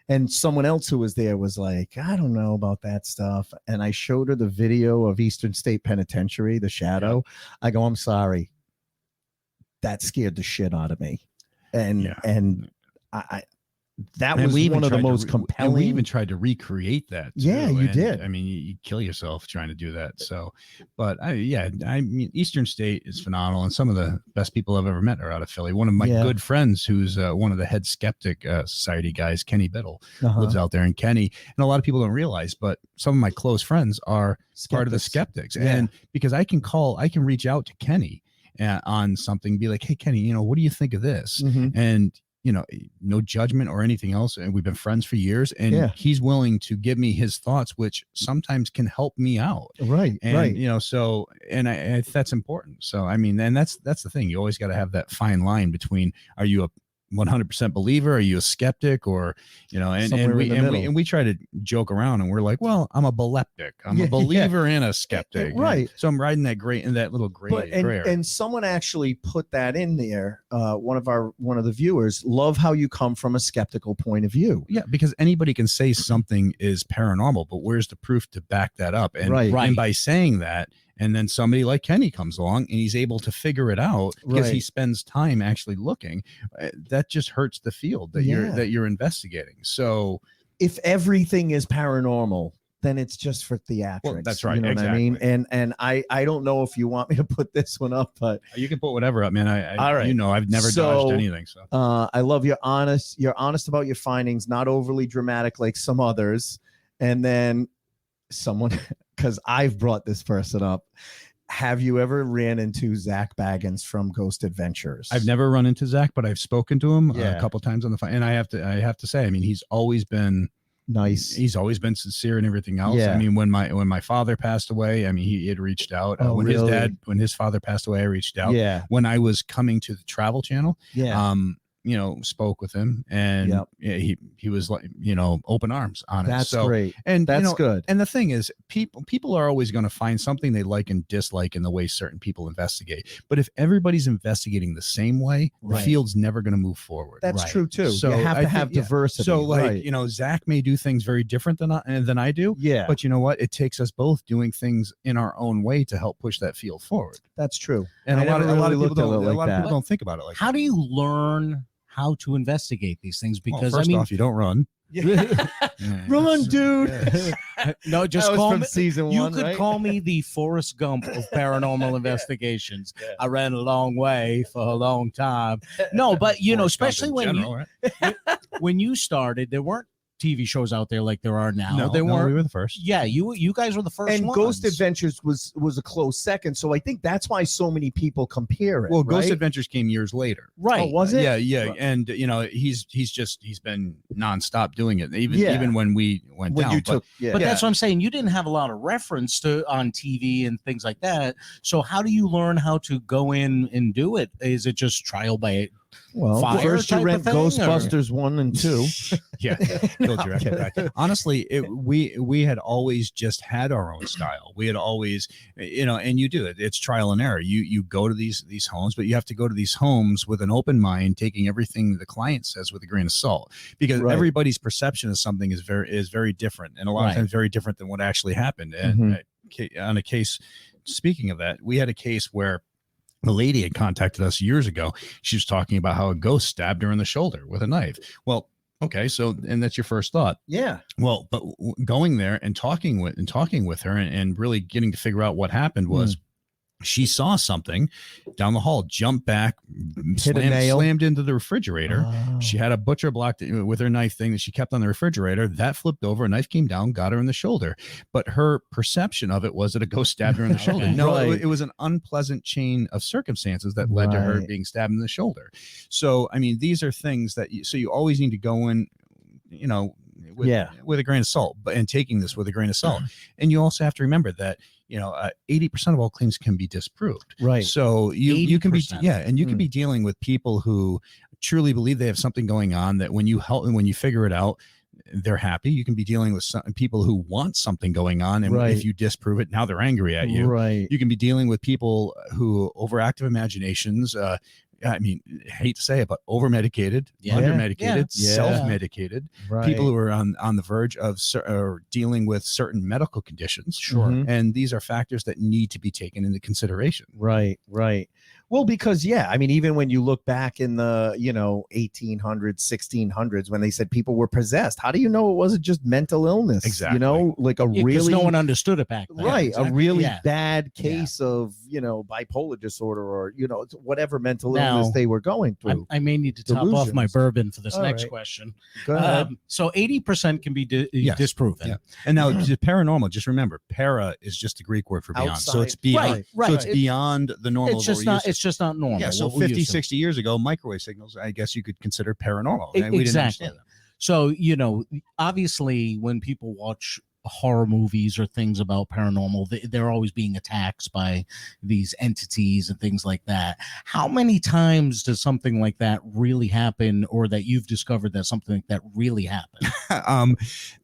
And someone else who was there was like, I don't know about that stuff. And I showed her the video of Eastern State Penitentiary, The Shadow. I go, I'm sorry. That scared the shit out of me. And that was one of the most compelling.
We even tried to recreate that. Too.
Yeah, you did.
I mean, you kill yourself trying to do that. So, but I mean, Eastern State is phenomenal, and some of the best people I've ever met are out of Philly. One of my good friends, who's one of the head Skeptic Society guys, Kenny Biddle, lives out there in Kenny, and a lot of people don't realize, but some of my close friends are part of the Skeptics, and because I can reach out to Kenny on something, be like, hey Kenny, what do you think of this? And no judgment or anything else, and we've been friends for years, and he's willing to give me his thoughts, which sometimes can help me out, and so, and that's important. So I mean, and that's the thing, you always got to have that fine line between, are you a 100% believer, are you a skeptic, or and we try to joke around, and we're like, well, I'm a beleptic, I'm a believer and a skeptic, so I'm riding that little gray area.
And someone actually put that in there, one of the viewers, love how you come from a skeptical point of view.
Because anybody can say something is paranormal, but where's the proof to back that up? And and by saying that, and then somebody like Kenny comes along and he's able to figure it out because he spends time actually looking, that just hurts the field that you're investigating. So
if everything is paranormal, then it's just for theatrics.
Well, that's right.
You know what I mean? And I don't know if you want me to put this one up, but
you can put whatever up, man.
All right.
I've never dodged anything. So
I love you're honest about your findings, not overly dramatic like some others. And then someone, because I've brought this person up, have you ever ran into Zach Baggins from Ghost Adventures?
I've never run into Zach, but I've spoken to him a couple times on the phone, and I have to say, I mean, he's always been
nice.
He's always been sincere and everything else. I mean, when my father passed away, I mean, he had reached out. When his father passed away, I reached out. When I was coming to the Travel Channel, spoke with him, and he was like, open arms on it.
That's great.
And
that's good.
And the thing is, people are always going to find something they like and dislike in the way certain people investigate. But if everybody's investigating the same way, the field's never going to move forward.
That's true too.
So
you have to have diversity.
So like, Zach may do things very different than I do.
Yeah.
But you know what? It takes us both doing things in our own way to help push that field forward.
That's true.
And a lot of people
don't
don't think about it like that.
How do you learn how to investigate these things? Because
first off, you don't run.
Run, dude.
No, just
that was
call
from
me.
Season
You
1,
could
right?
call me the Forrest Gump of paranormal investigations. I ran a long way for a long time. No, but especially when you started, there weren't TV shows out there like there are now.
No,
we
were the first.
Yeah, you guys were the first.
And
ones.
Ghost Adventures was a close second. So I think that's why so many people compare it.
Well,
right?
Ghost Adventures came years later.
Right.
Oh, was it?
Yeah. Right. And he's been nonstop doing it. Even when we went down.
But that's what I'm saying. You didn't have a lot of reference to on TV and things like that. So how do you learn how to go in and do it? Is it just trial by
first you rent Ghostbusters 1 and 2.
Yeah, honestly, we had always just had our own style. We had always, and you do it. It's trial and error. You go to these homes, but you have to go to these homes with an open mind, taking everything the client says with a grain of salt, because everybody's perception of something is very different, and a lot of times very different than what actually happened. And on a case, speaking of that, we had a case where a lady had contacted us years ago. She was talking about how a ghost stabbed her in the shoulder with a knife. Well, okay, so and that's your first thought.
Yeah.
Well, but going there and talking with her and really getting to figure out what happened was she saw something down the hall, jumped back, slammed into the refrigerator.
Oh.
She had a butcher block with her knife thing that she kept on the refrigerator. That flipped over, a knife came down, got her in the shoulder. But her perception of it was that a ghost stabbed her in the shoulder. No, it was an unpleasant chain of circumstances that led to her being stabbed in the shoulder. So, I mean, these are things that you always need to go in, with a grain of salt, and taking this with a grain of salt. And you also have to remember that 80% of all claims can be disproved.
Right.
So you can be can be dealing with people who truly believe they have something going on, that when you figure it out, they're happy. You can be dealing with people who want something going on, and if you disprove it, now they're angry at you.
Right.
You can be dealing with people who overactive imaginations. I mean, I hate to say it, but over-medicated, under-medicated, self-medicated, people who are on the verge of or dealing with certain medical conditions.
Sure.
And these are factors that need to be taken into consideration.
Right. Well, because even when you look back in the 1800s, 1600s, when they said people were possessed, how do you know it wasn't just mental illness?
Exactly.
Like really,
no one understood it back then.
Right.
Exactly.
A really bad case of bipolar disorder or whatever mental illness they were going through.
I may need to top off my bourbon for this next question.
Go ahead.
So 80% can be disproven.
Yeah. And now paranormal, just remember, para is just the Greek word for beyond.
Outside.
So it's beyond.
Right.
So it's beyond the normal.
It's just not normal.
Yeah. So 50, 60 years ago, microwave signals, I guess you could consider paranormal.
Exactly.
We didn't understand them.
So, obviously when people watch horror movies or things about paranormal, they're always being attacked by these entities and things like that. How many times does something like that really happen, or that you've discovered that something like that really happened?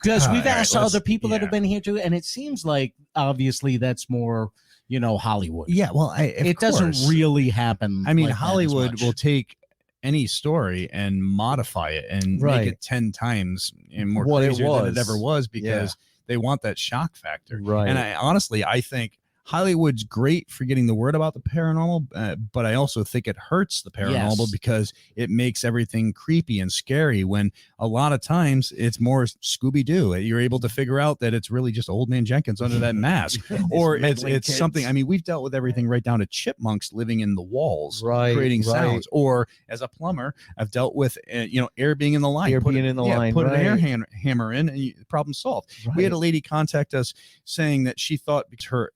Because we've asked other people that have been here too, and it seems like obviously that's more Hollywood.
Yeah, well,
it doesn't really happen.
I mean,
like
Hollywood will take any story and modify it and make it 10 times more crazier than it ever was, because they want that shock factor.
Right.
And I think Hollywood's great for getting the word about the paranormal, but I also think it hurts the paranormal because it makes everything creepy and scary, when a lot of times it's more Scooby-Doo. You're able to figure out that it's really just Old Man Jenkins under that mask, or it's something. I mean, we've dealt with everything right down to chipmunks living in the walls, creating sounds. Or as a plumber, I've dealt with air being in the line,
put an
air hammer in, and problem solved. We had a lady contact us saying that she thought her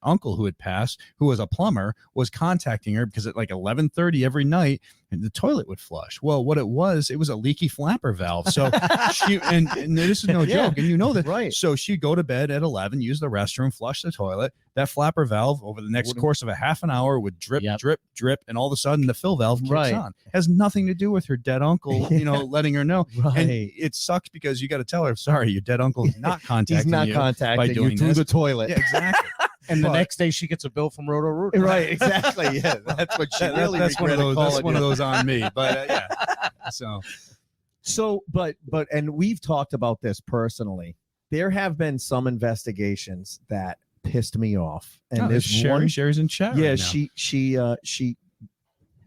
uncle who had passed, who was a plumber, was contacting her because at like 11:30 every night, and the toilet would flush. Well, what it was a leaky flapper valve. So she and this is no joke, and you know that,
right?
So she'd go to bed at 11, use the restroom, flush the toilet. That flapper valve over the next course of a half an hour would drip, drip, drip, and all of a sudden the fill valve kicks on. Has nothing to do with her dead uncle, letting her know.
Right.
And it sucks because you got to tell her, sorry, your dead uncle is not contacting
He's not
you
contacting
by doing
you through
this.
the toilet.
Yeah, exactly.
And the next day she gets a bill from Roto-Rooter.
Right, exactly. Yeah, that's what she really
that's one of
regretted
those. That's
calling
one
you.
of those on me. But yeah.
So, but, and we've talked about this personally. There have been some investigations that pissed me off, and there's
Sherry's in chat.
Yeah,
right now.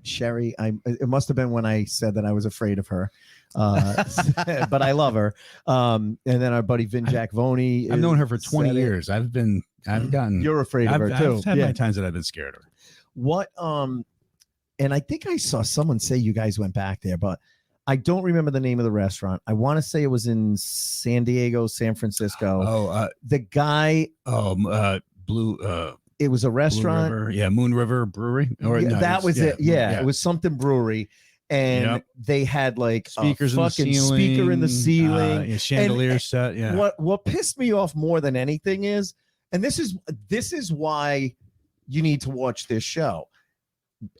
Sherry. It must have been when I said that I was afraid of her, but I love her. And then our buddy Vin Jack Voney.
I've known her for 20 years. I've gotten.
You're afraid of her too.
I've had my times that I've been scared of her.
What? And I think I saw someone say you guys went back there, but I don't remember the name of the restaurant. I want to say it was in San Diego, San Francisco.
Oh,
the guy.
Blue.
It was a restaurant.
Moon River Brewery. Or
yeah,
no,
that was it. Yeah, it was something brewery, and they had like
speakers
a
in the
fucking
ceiling,
speaker in the ceiling,
chandelier set. Yeah.
What pissed me off more than anything is, and this is why you need to watch this show.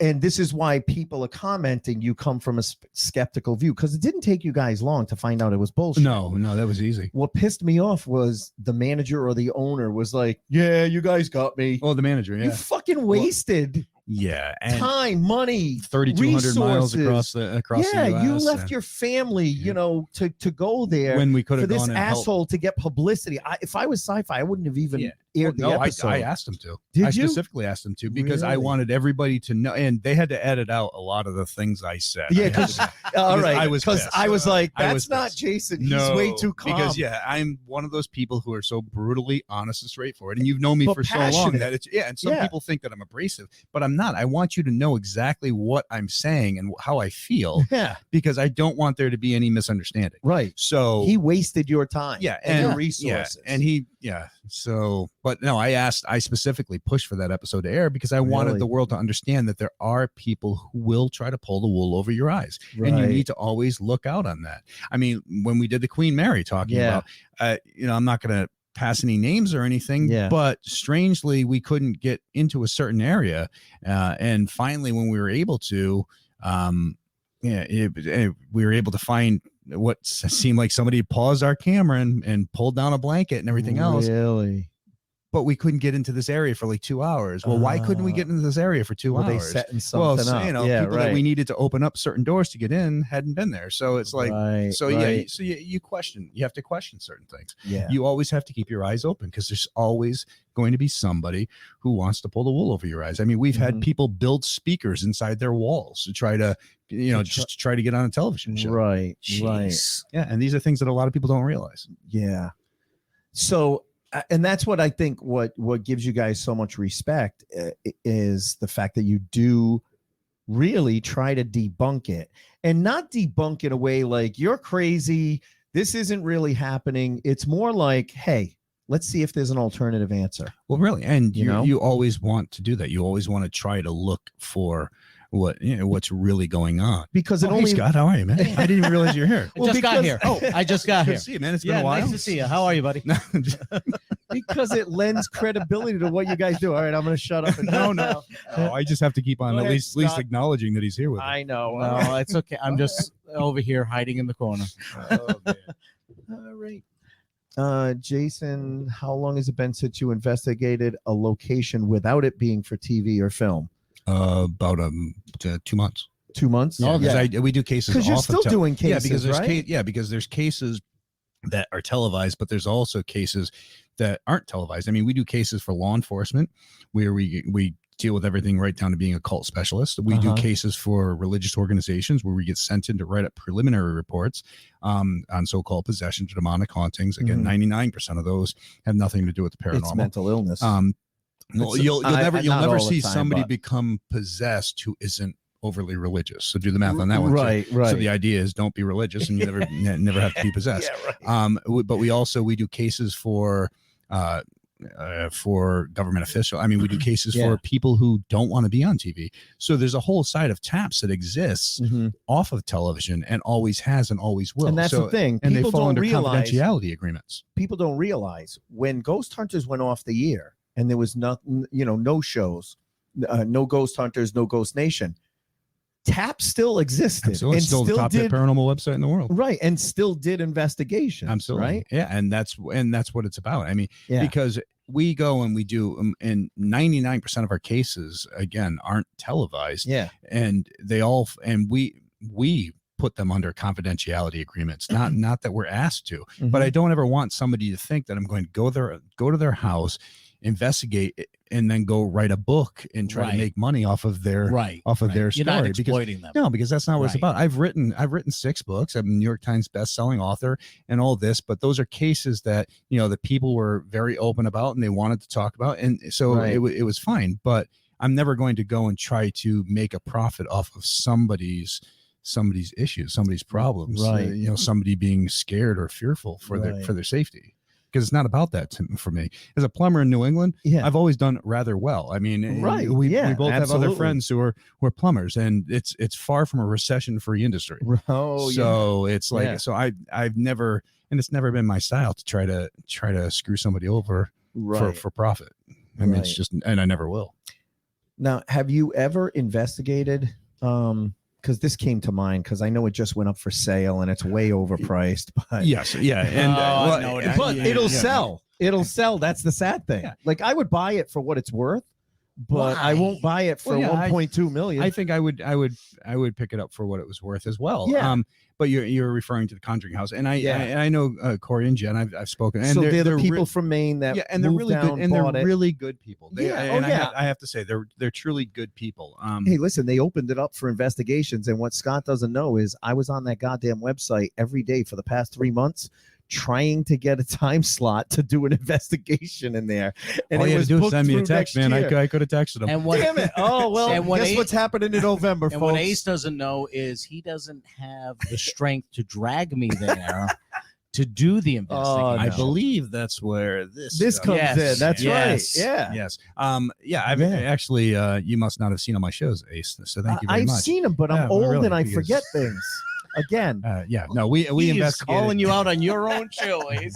And this is why people are commenting you come from a skeptical view, because it didn't take you guys long to find out it was bullshit.
No, that was easy.
What pissed me off was the manager or the owner was like, yeah, you guys got me.
Oh, the manager, yeah.
You fucking wasted time, money,
3,200 miles across the
yeah,
US,
you left your family, to go there
when we could
for
have
this
gone and
asshole to get publicity. If I was sci-fi, I wouldn't have even aired the episode.
I asked him to.
Did
I
you?
specifically asked him to because I wanted everybody to know, and they had to edit out a lot of the things I said.
Yeah, all right.
I was
because I was like, that's not
pissed.
Jason. He's way too calm.
Because I'm one of those people who are so brutally honest and straightforward, and you've known me for
passionate.
so long that it's and some people think that I'm abrasive, but I'm not. I want you to know exactly what I'm saying and how I feel.
Yeah,
because I don't want there to be any misunderstanding.
Right.
So
he wasted your time.
Yeah,
and your resources.
Yeah, and So, but no, I specifically pushed for that episode to air because I wanted the world to understand that there are people who will try to pull the wool over your eyes, and you need to always look out on that. I mean, when we did the Queen Mary talking about, I'm not going to pass any names or anything, but strangely, we couldn't get into a certain area, and finally, when we were able to, we were able to find what seemed like somebody paused our camera and pulled down a blanket and everything else.
Really?
But we couldn't get into this area for like 2 hours. Well, why couldn't we get into this area for 2 hours?
They setting something up.
People that we needed to open up certain doors to get in hadn't been there. So it's like, you question. You have to question certain things.
Yeah.
You always have to keep your eyes open because there's always going to be somebody who wants to pull the wool over your eyes. I mean, we've had people build speakers inside their walls to try to, just to try to get on a television show.
Right.
Jeez.
Right.
Yeah. And these are things that a lot of people don't realize.
Yeah. So, and that's what I think what gives you guys so much respect is the fact that you do really try to debunk it, and not debunk it in a way like you're crazy, this isn't really happening. It's more like, hey, let's see if there's an alternative answer.
Well, really. And you always want to do that. You always want to try to look for what's really going on.
Because
hey, Scott, how are you, man? I didn't even realize you're here.
I just got here. I just got here.
Good to see you, man. It's been a while.
Nice to see you. How are you, buddy?
Because it lends credibility to what you guys do. All right, I'm going to shut up.
No. I just have to keep on at least acknowledging that he's here with us.
I know.
No, it's okay. I'm just over here hiding in the corner.
Oh, man. All right. Jason, how long has it been since you investigated a location without it being for TV or film?
About 2 months.
2 months?
No, because we do cases
because you're still doing cases.
Yeah, because there's
right?
because there's cases that are televised, but there's also cases that aren't televised. I mean, we do cases for law enforcement where we deal with everything right down to being a cult specialist. We do cases for religious organizations where we get sent in to write up preliminary reports on so-called possessions or demonic hauntings. Again, 99% of those have nothing to do with the paranormal.
It's mental illness.
Well, you'll never see somebody become possessed who isn't overly religious. So do the math on that one.
Right.
So the idea is don't be religious and you never have to be possessed.
Yeah, right.
But we do cases for for government official. I mean, we do cases
Yeah.
for people who don't want to be on TV. So there's a whole side of TAPS that exists off of television and always has and always will.
And that's the thing.
And
People
they fall
don't
under
realize,
confidentiality agreements.
people don't realize when Ghost Hunters went off the air and there was nothing, no shows, no Ghost Hunters, no Ghost Nation. TAP still existed.
Absolutely.
And
Still the top hit paranormal website in the world.
Right. And still did investigations.
Absolutely.
Right.
Yeah. And that's what it's about. I mean,
Yeah.
because we go and we do, and 99% of our cases, again, aren't televised.
Yeah.
And we put them under confidentiality agreements, not that we're asked to, but I don't ever want somebody to think that I'm going to go to their house, investigate, and then go write a book and try to make money off of their their
You're
story.
not exploiting them.
No, because that's not what it's about. I've written 6 books. I'm a New York Times best-selling author and all this, but those are cases that the people were very open about and they wanted to talk about, and so it was fine. But I'm never going to go and try to make a profit off of somebody's issues, somebody's problems, somebody being scared or fearful for their safety. Because it's not about that for me. As a plumber in New England, I've always done rather well. I mean, we both have other friends who are plumbers, and it's far from a recession-free industry. It's like so I've never, and it's never been my style to try to screw somebody over for profit. I mean, it's just, and I never will.
Now, have you ever investigated? Because this came to mind because I know it just went up for sale and it's way overpriced. But
yes, and
but it'll sell. It'll sell. That's the sad thing. Yeah. Like I would buy it for what it's worth, but I won't buy it for 1.2 million.
I think I would pick it up for what it was worth as well.
Yeah.
But you're referring to the Conjuring House, and I know Corey and Jen. I've spoken, and
so they're the people from Maine that
and they're really good, and they're really good people. I have to say they're truly good people.
Hey, listen, they opened it up for investigations, and what Scott doesn't know is I was on that goddamn website every day for the past 3 months, trying to get a time slot to do an investigation in there. And
all you had to do is send me a
next
text, man. I could have texted him.
And
damn it! Oh well,
and
guess what's happening in November,
and
folks.
what Ace doesn't know is he doesn't have the strength to drag me there to do the investigation.
I believe that's where this
comes in. That's right. Yeah.
Yes. I've actually you must not have seen all my shows, Ace. So thank you very much.
I've seen them, but I'm old and I forget things. Again,
we
he
investigated.
is calling you out on your own show, Ace.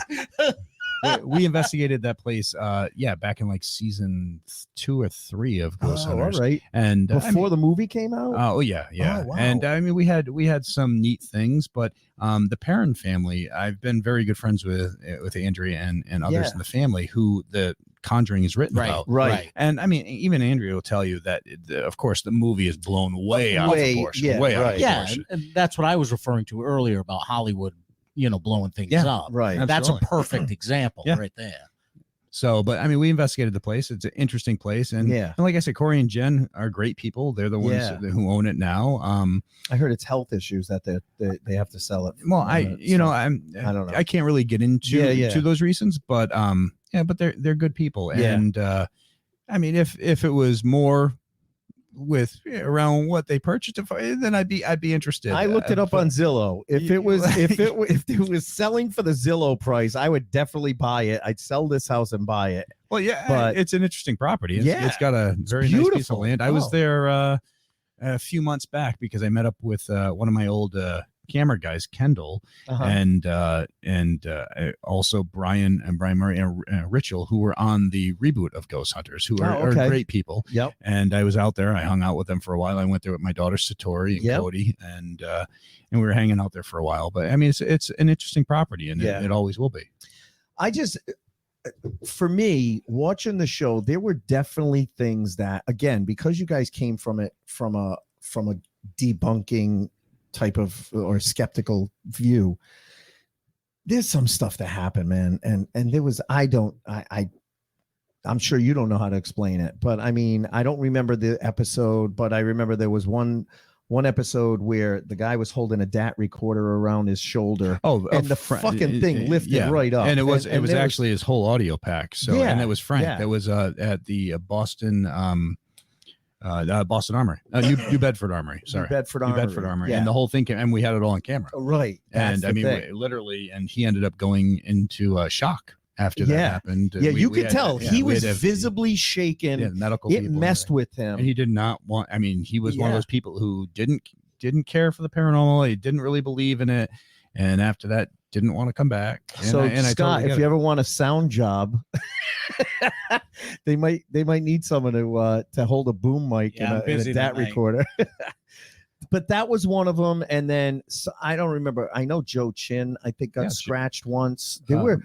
we investigated that place back in like season 2 or 3 of Ghost Hunters.
All right.
And
before the movie came out.
Oh yeah.
Oh, wow.
And I mean we had some neat things, but the Perrin family, I've been very good friends with Andrea and others in the family who the Conjuring is written about.
Right.
And I mean, even Andrea will tell you that, of course, the movie is blown way out of proportion.
Yeah,
way out of proportion.
And that's what I was referring to earlier about Hollywood, blowing things up.
Right.
That's a
Absolutely.
perfect example right there.
So, but I mean, we investigated the place. It's an interesting place. And like I said, Corey and Jen are great people. They're the ones who own it now.
I heard it's health issues that they have to sell it.
Well, I don't know. I can't really get into to those reasons, but but they're good people. And I mean, if it was more with around what they purchased it for, then I'd be interested.
I looked it up on Zillow. If it was selling for the Zillow price, I would definitely buy it. I'd sell this house and buy it.
Well, yeah,
but
it's an interesting property. It's got a very nice piece of land. I was there a few months back because I met up with one of my old camera guys, Kendall, and also Brian Murray and Richel, who were on the reboot of Ghost Hunters, who are great people.
Yep.
And I was out there. I hung out with them for a while. I went there with my daughter Satori and Cody, and we were hanging out there for a while. But I mean, it's an interesting property, and it always will be.
For me, watching the show, there were definitely things that, again, because you guys came from it from a debunking type of or skeptical view, there's some stuff that happened, man, and there was I'm sure you don't know how to explain it, but I mean, I don't remember the episode, but I remember there was one episode where the guy was holding a DAT recorder around his shoulder. And the fucking thing lifted right up.
And it was actually his whole audio pack. So and it was Frank that was at the Boston Armory, New Bedford Armory. Sorry, New Bedford Armory.
Yeah.
And the whole thing came, and we had it all on camera.
Right.
And I mean, literally, and he ended up going into shock after that happened.
Yeah, you could
had-
tell
yeah,
he
we
was
had
visibly shaken.
yeah, medical
It
people
messed with him.
and he did not want. I mean, he was one of
Yeah.
those people who didn't care for the paranormal. He didn't really believe in it, and after that, didn't want to come back. And
So
I
Scott,
totally
if
get
you
it.
ever want a sound job, they might need someone to hold a boom mic
Yeah, I'm
and a
busy
DAT
tonight.
recorder. But that was one of them. And then I don't remember. I know Joe Chin, I think, got
Yeah,
scratched once. They were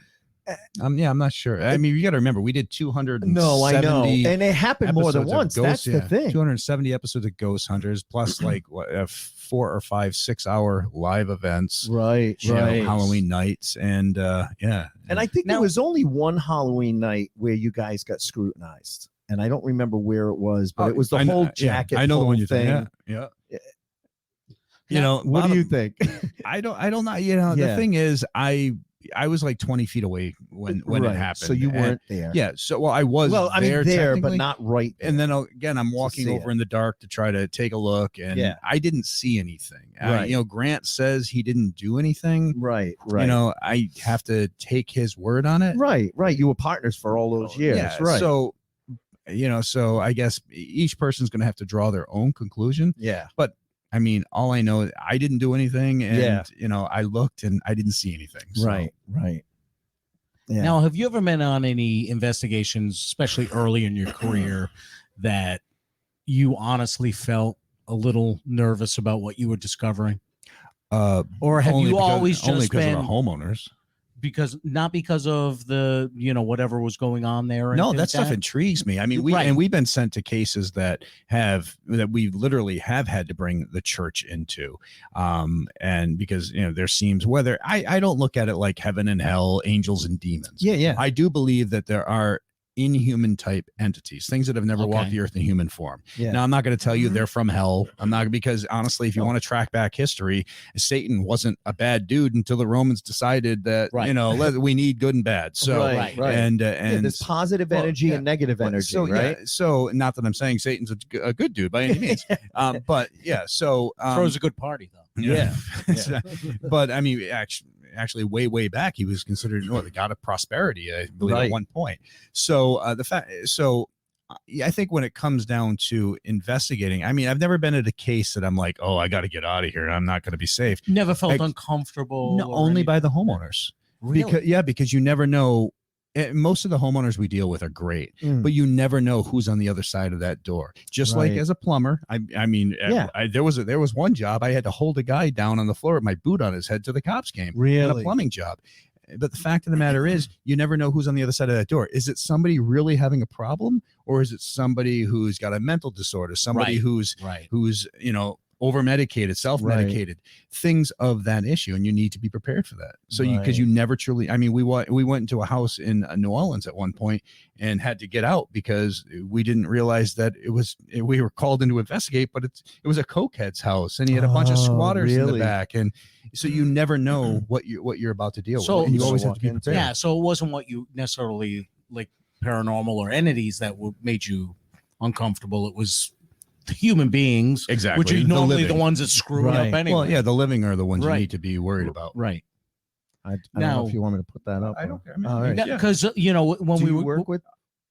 I'm not sure. I mean, you got to remember, we did 270.
no, I know, and it happened more than
episodes of
once. That's
Ghost-
the thing.
270 episodes of Ghost Hunters, plus like 4 or 5 6-hour live events.
Right,
you know,
right.
Halloween nights, and yeah.
And I think there was only one Halloween night where you guys got scrutinized, and I don't remember where it was, but it was the whole jacket.
I know the
pull
one you
thing.
think. Yeah. You know,
What do you think?
I don't know. You know, the thing is, I was like 20 feet away when it happened.
So you weren't there.
Yeah. So, I was
I mean, there, but
technically,
not right there.
And then again, I'm walking
see
over
it.
in the dark to try to take a look, and I didn't see anything.
Right.
You know, Grant says he didn't do anything.
Right.
You know, I have to take his word on it.
Right. You were partners for all those years.
Yeah.
Right.
So, you know, so I guess each person's going to have to draw their own conclusion.
yeah.
But I mean, all I know is I didn't do anything, and you know, I looked and I didn't see anything. So.
Right. Yeah.
Now, have you ever been on any investigations, especially early in your career, that you honestly felt a little nervous about what you were discovering? Or have you always just
because
been
of the homeowners?
Not because of the, you know, whatever was going on there?
No, that stuff intrigues me. I mean, we've been sent to cases that we literally have had to bring the church into, and because, you know, there seems, whether I don't look at it like heaven and hell, angels and demons.
Yeah.
I do believe that there are inhuman type entities, things that have never walked the earth in human form.
Yeah.
Now, I'm not going to tell you they're from hell. I'm not, because honestly, if you want to track back history, Satan wasn't a bad dude until the Romans decided that, you know, we need good and bad. So, and
there's positive energy and negative energy.
So,
right.
So, not that I'm saying Satan's a good dude by any means, but yeah. So,
throws a good party though.
Yeah. But I mean, actually way back, he was considered the god of prosperity, I believe, at one point. So I think when it comes down to investigating, I mean, I've never been at a case that I'm like, oh, I got to get out of here, I'm not going to be safe.
Never felt uncomfortable?
No, only by the homeowners.
Really?
Because you never know. Most of the homeowners we deal with are great, but you never know who's on the other side of that door. Just like as a plumber, I mean, there was one job I had to hold a guy down on the floor with my boot on his head till the cops came.
Really?
A plumbing job. But the fact of the matter is, you never know who's on the other side of that door. Is it somebody really having a problem, or is it somebody who's got a mental disorder? Somebody who's you know, over medicated, self-medicated, things of that issue, and you need to be prepared for that. So because you never truly, I mean, we went into a house in New Orleans at one point and had to get out because we didn't realize that we were called in to investigate, but it was a cokehead's house, and he had a bunch of squatters in the back, and so you never know what you're about to deal with, and you always have to be prepared.
Yeah, so it wasn't what you necessarily like, paranormal or entities that made you uncomfortable. It was human beings,
exactly,
which are normally the ones that screw up anyway.
Well, yeah, the living are the ones you need to be worried about.
Right.
I don't know if you want me to put that up.
I don't care. I mean,
all right.
Because you know, when we
work with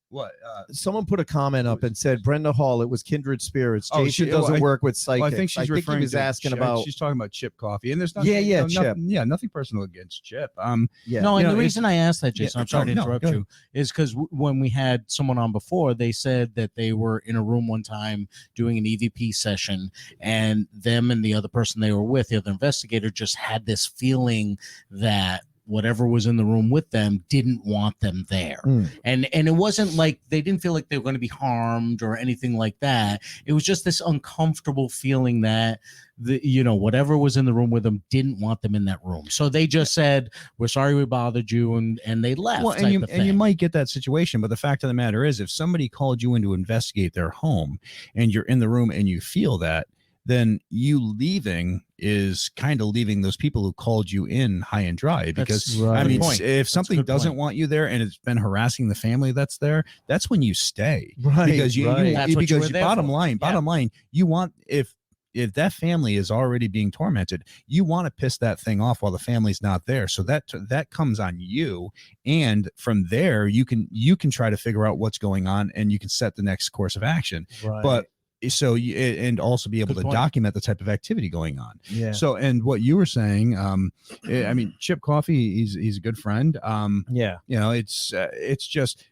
what
someone put a comment up and said Brenda Hall, it was kindred spirits. Jason
I
doesn't work with psychics.
Well, I think she's referring
he was asking about.
She's talking about Chip Coffee, and there's nothing.
Chip.
Nothing personal against Chip.
No, and the reason I asked that, Jason, I'm sorry to interrupt you, is because when we had someone on before, they said that they were in a room one time doing an EVP session, and them and the other person they were with, the other investigator, just had this feeling that whatever was in the room with them didn't want them there. And it wasn't like they didn't feel like they were going to be harmed or anything like that. It was just this uncomfortable feeling that whatever was in the room with them didn't want them in that room. So they just said, we're sorry we bothered you, and they left.
Well, and you might get that situation, but the fact of the matter is, if somebody called you in to investigate their home and you're in the room and you feel that, then you leaving is kind of leaving those people who called you in high and dry. Because I mean, if something doesn't want you there and it's been harassing the family that's there, that's when you stay. Because because bottom line, you want, if if that family is already being tormented, you want to piss that thing off while the family's not there. So that comes on you. And from there, you can try to figure out what's going on, and you can set the next course of action.
Right.
But and also be able to document the type of activity going on.
Yeah.
So, and what you were saying, I mean, Chip Coffey, he's a good friend.
Yeah.
You know, it's just,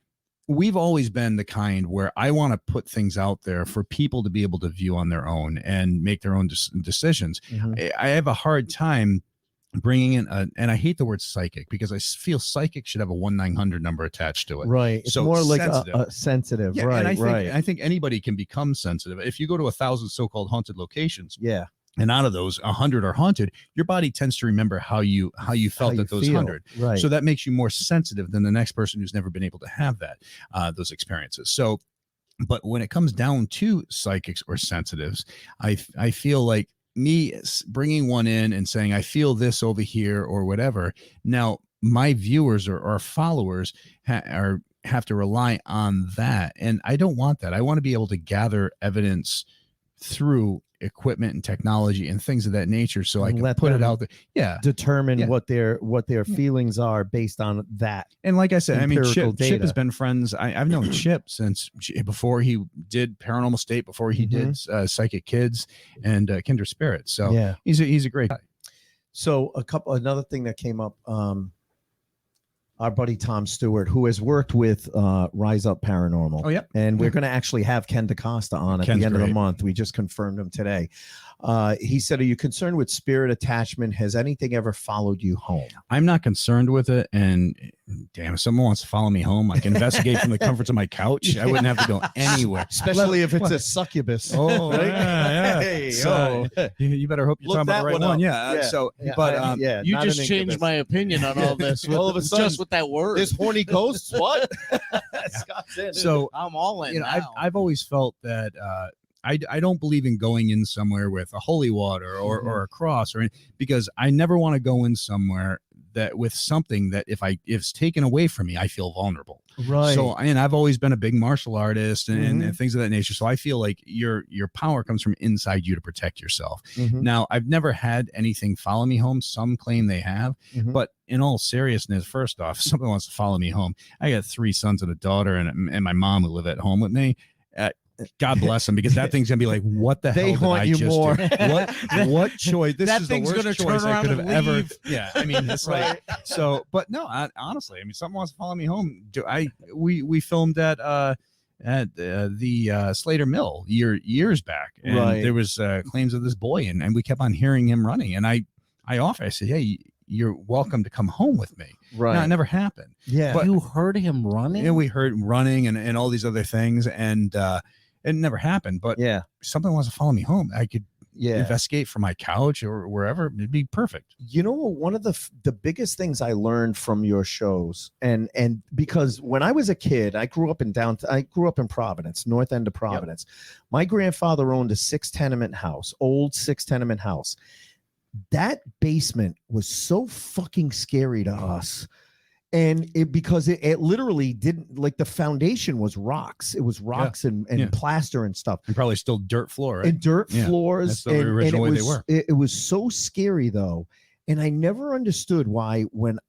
we've always been the kind where I want to put things out there for people to be able to view on their own and make their own decisions.
Mhm.
I have a hard time bringing in and I hate the word psychic, because I feel psychic should have a 1-900 number attached to it.
Right. It's
So
more like
sensitive.
a sensitive.
Yeah,
right.
and I think anybody can become sensitive. If you go to 1,000 so-called haunted locations,
Yeah.
and out of those 100 are haunted, your body tends to remember how you felt at those 100.
Right.
So that makes you more sensitive than the next person who's never been able to have that those experiences. So, but when it comes down to psychics or sensitives, I feel like me bringing one in and saying, I feel this over here or whatever. Now, my viewers or followers have to rely on that. And I don't want that. I want to be able to gather evidence through equipment and technology and things of that nature, so I can
Let
put it
them
out there. Yeah.
Determine
Yeah.
what their feelings are based on that.
And like I said, I mean,
Empirical
Chip has
data.
been friends. I've known Chip since before he did Paranormal State, before he did Psychic Kids and Kindred Spirits. So
Yeah.
he's a great guy.
So another thing that came up, our buddy Tom Stewart, who has worked with Rise Up Paranormal.
Oh, yeah.
And we're going to actually have Ken DaCosta on at
Ken's
the end of the
great.
month. We just confirmed him today. He said, are you concerned with spirit attachment? Has anything ever followed you home?
I'm not concerned with it. And damn, if someone wants to follow me home, I can investigate from the comforts of my couch. I wouldn't have to go anywhere.
Especially if it's a succubus.
Oh,
Right?
yeah.
Hey,
So you better hope you're
Look
talking about
that
the right
one
one.
up.
Yeah.
Yeah.
So,
Yeah,
but
yeah,
You
not
just
an
changed
incubus.
my opinion on all this.
All of a sudden,
just with that word.
There's horny ghosts. What? Scott's in.
so
I'm all in.
you know,
now.
I've always felt that I don't believe in going in somewhere with a holy water or a cross because I never want to go in somewhere that with something that if it's taken away from me, I feel vulnerable.
Right.
So, and I've always been a big martial artist and things of that nature. So I feel like your power comes from inside you to protect yourself.
Mhm.
Now, I've never had anything follow me home. Some claim they have,
Mhm.
but in all seriousness, first off, if someone wants to follow me home, I got 3 sons and a daughter and my mom who live at home with me. God bless them, because that thing's gonna be like, what the
They
hell did
haunt
I
you
just
more.
do? What choice? This
That
is the
thing's
worst
gonna turn
choice I
around
could have
and
ever.
leave.
Yeah, I mean, it's like so. But no, honestly, I mean, someone wants to follow me home. We filmed at the Slater Mill years back, and
Right.
there was claims of this boy, and we kept on hearing him running, and I offered, I said, hey, you're welcome to come home with me.
Right.
No, it never happened.
Yeah.
But-
you heard him running?
And we heard him running and all these other things, and it never happened. But
yeah.
if something wants to follow me home, I could
Yeah.
investigate from my couch or wherever. It'd be perfect.
You know, one of the biggest things I learned from your shows, and because when I was a kid, I grew up in Providence, north end of Providence. My grandfather owned a 6-tenement house, old 6-tenement house. That basement was so fucking scary to us. And because it literally didn't, like, the foundation was rocks. It was rocks and plaster and stuff.
And probably still dirt floor, right?
And dirt
Yeah,
floors.
that's the original way they were.
It was so scary though. And I never understood why when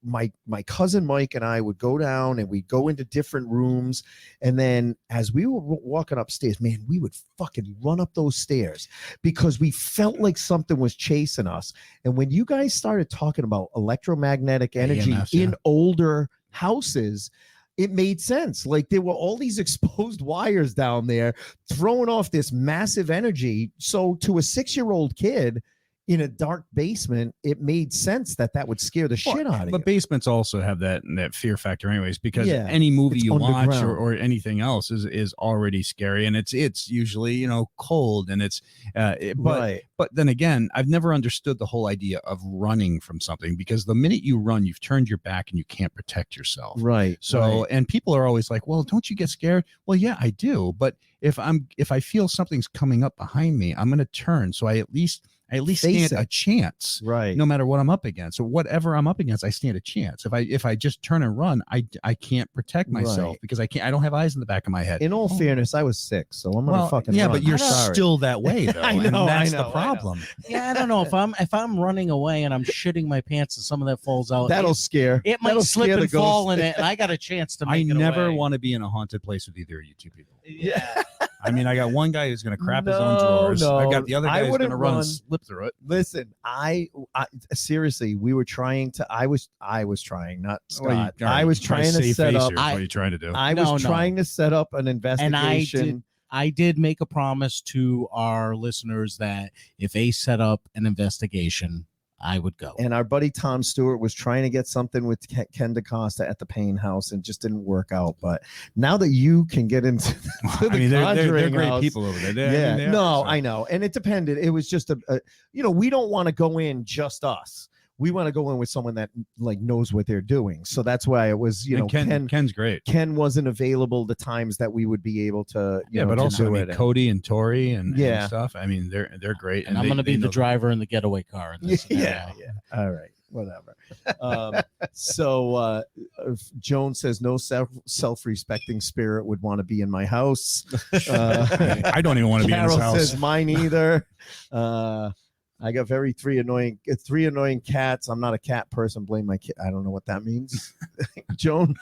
my cousin Mike and I would go down and we'd go into different rooms. And then as we were walking upstairs, man, we would fucking run up those stairs because we felt like something was chasing us. And when you guys started talking about electromagnetic energy
EMFs,
in older houses, it made sense. Like there were all these exposed wires down there throwing off this massive energy. So to a 6-year-old kid in a dark basement, it made sense that would scare the shit out of you.
But basements also have that fear factor anyways, because
Yeah,
any movie
it's
you watch
underground.
or anything else is already scary, and it's usually, you know, cold, and it's
Right.
but then again, I've never understood the whole idea of running from something, because the minute you run, you've turned your back and you can't protect yourself.
Right.
So,
right.
and people are always like, well, don't you get scared? Well, yeah, I do. But if I feel something's coming up behind me, I'm going to turn. So I at least stand a chance,
right?
No matter what I'm up against. So whatever I'm up against, I stand a chance. If I just turn and run, I can't protect myself because I don't have eyes in the back of my head.
In all fairness, I was 6, so I'm gonna fucking run.
But you're still that way though.
I know,
and that's
I know,
the problem.
Yeah, I don't know if I'm running away and I'm shitting my pants and some of that falls out.
That'll scare.
It might
that'll
slip
scare
and
the
fall
ghost.
in it, and I got a chance to
I
make it
never
away.
want to be in a haunted place with either of you two people.
Yeah.
I mean, I got one guy who's going to crap his own drawers. I got the other
I
guy who's going to
wouldn't
run
run.
and slip through it.
Listen, I seriously, we were trying to. I was trying, not Scott. I was trying to set up.
What are you trying to do?
I was trying to set up an investigation.
And I did make a promise to our listeners that if Ace set up an investigation, I would go.
And our buddy Tom Stewart was trying to get something with Ken DaCosta at the Payne House and just didn't work out. But now that you can get into the
they're great
house,
people over there.
I know. And it depended. It was just we don't want to go in just us. We want to go in with someone that like knows what they're doing. So that's why it was,
Ken's great.
Ken wasn't available the times that we would be able to,
but also Cody and Tori and stuff. I mean, they're great.
And I'm going to be the driver in the getaway car. In this
yeah. All right. Whatever. So Joan says no self-respecting spirit would want to be in my house.
I don't even want to be in his house.
Carol says mine either. I got three annoying cats. I'm not a cat person. Blame my kid. I don't know what that means, Joan.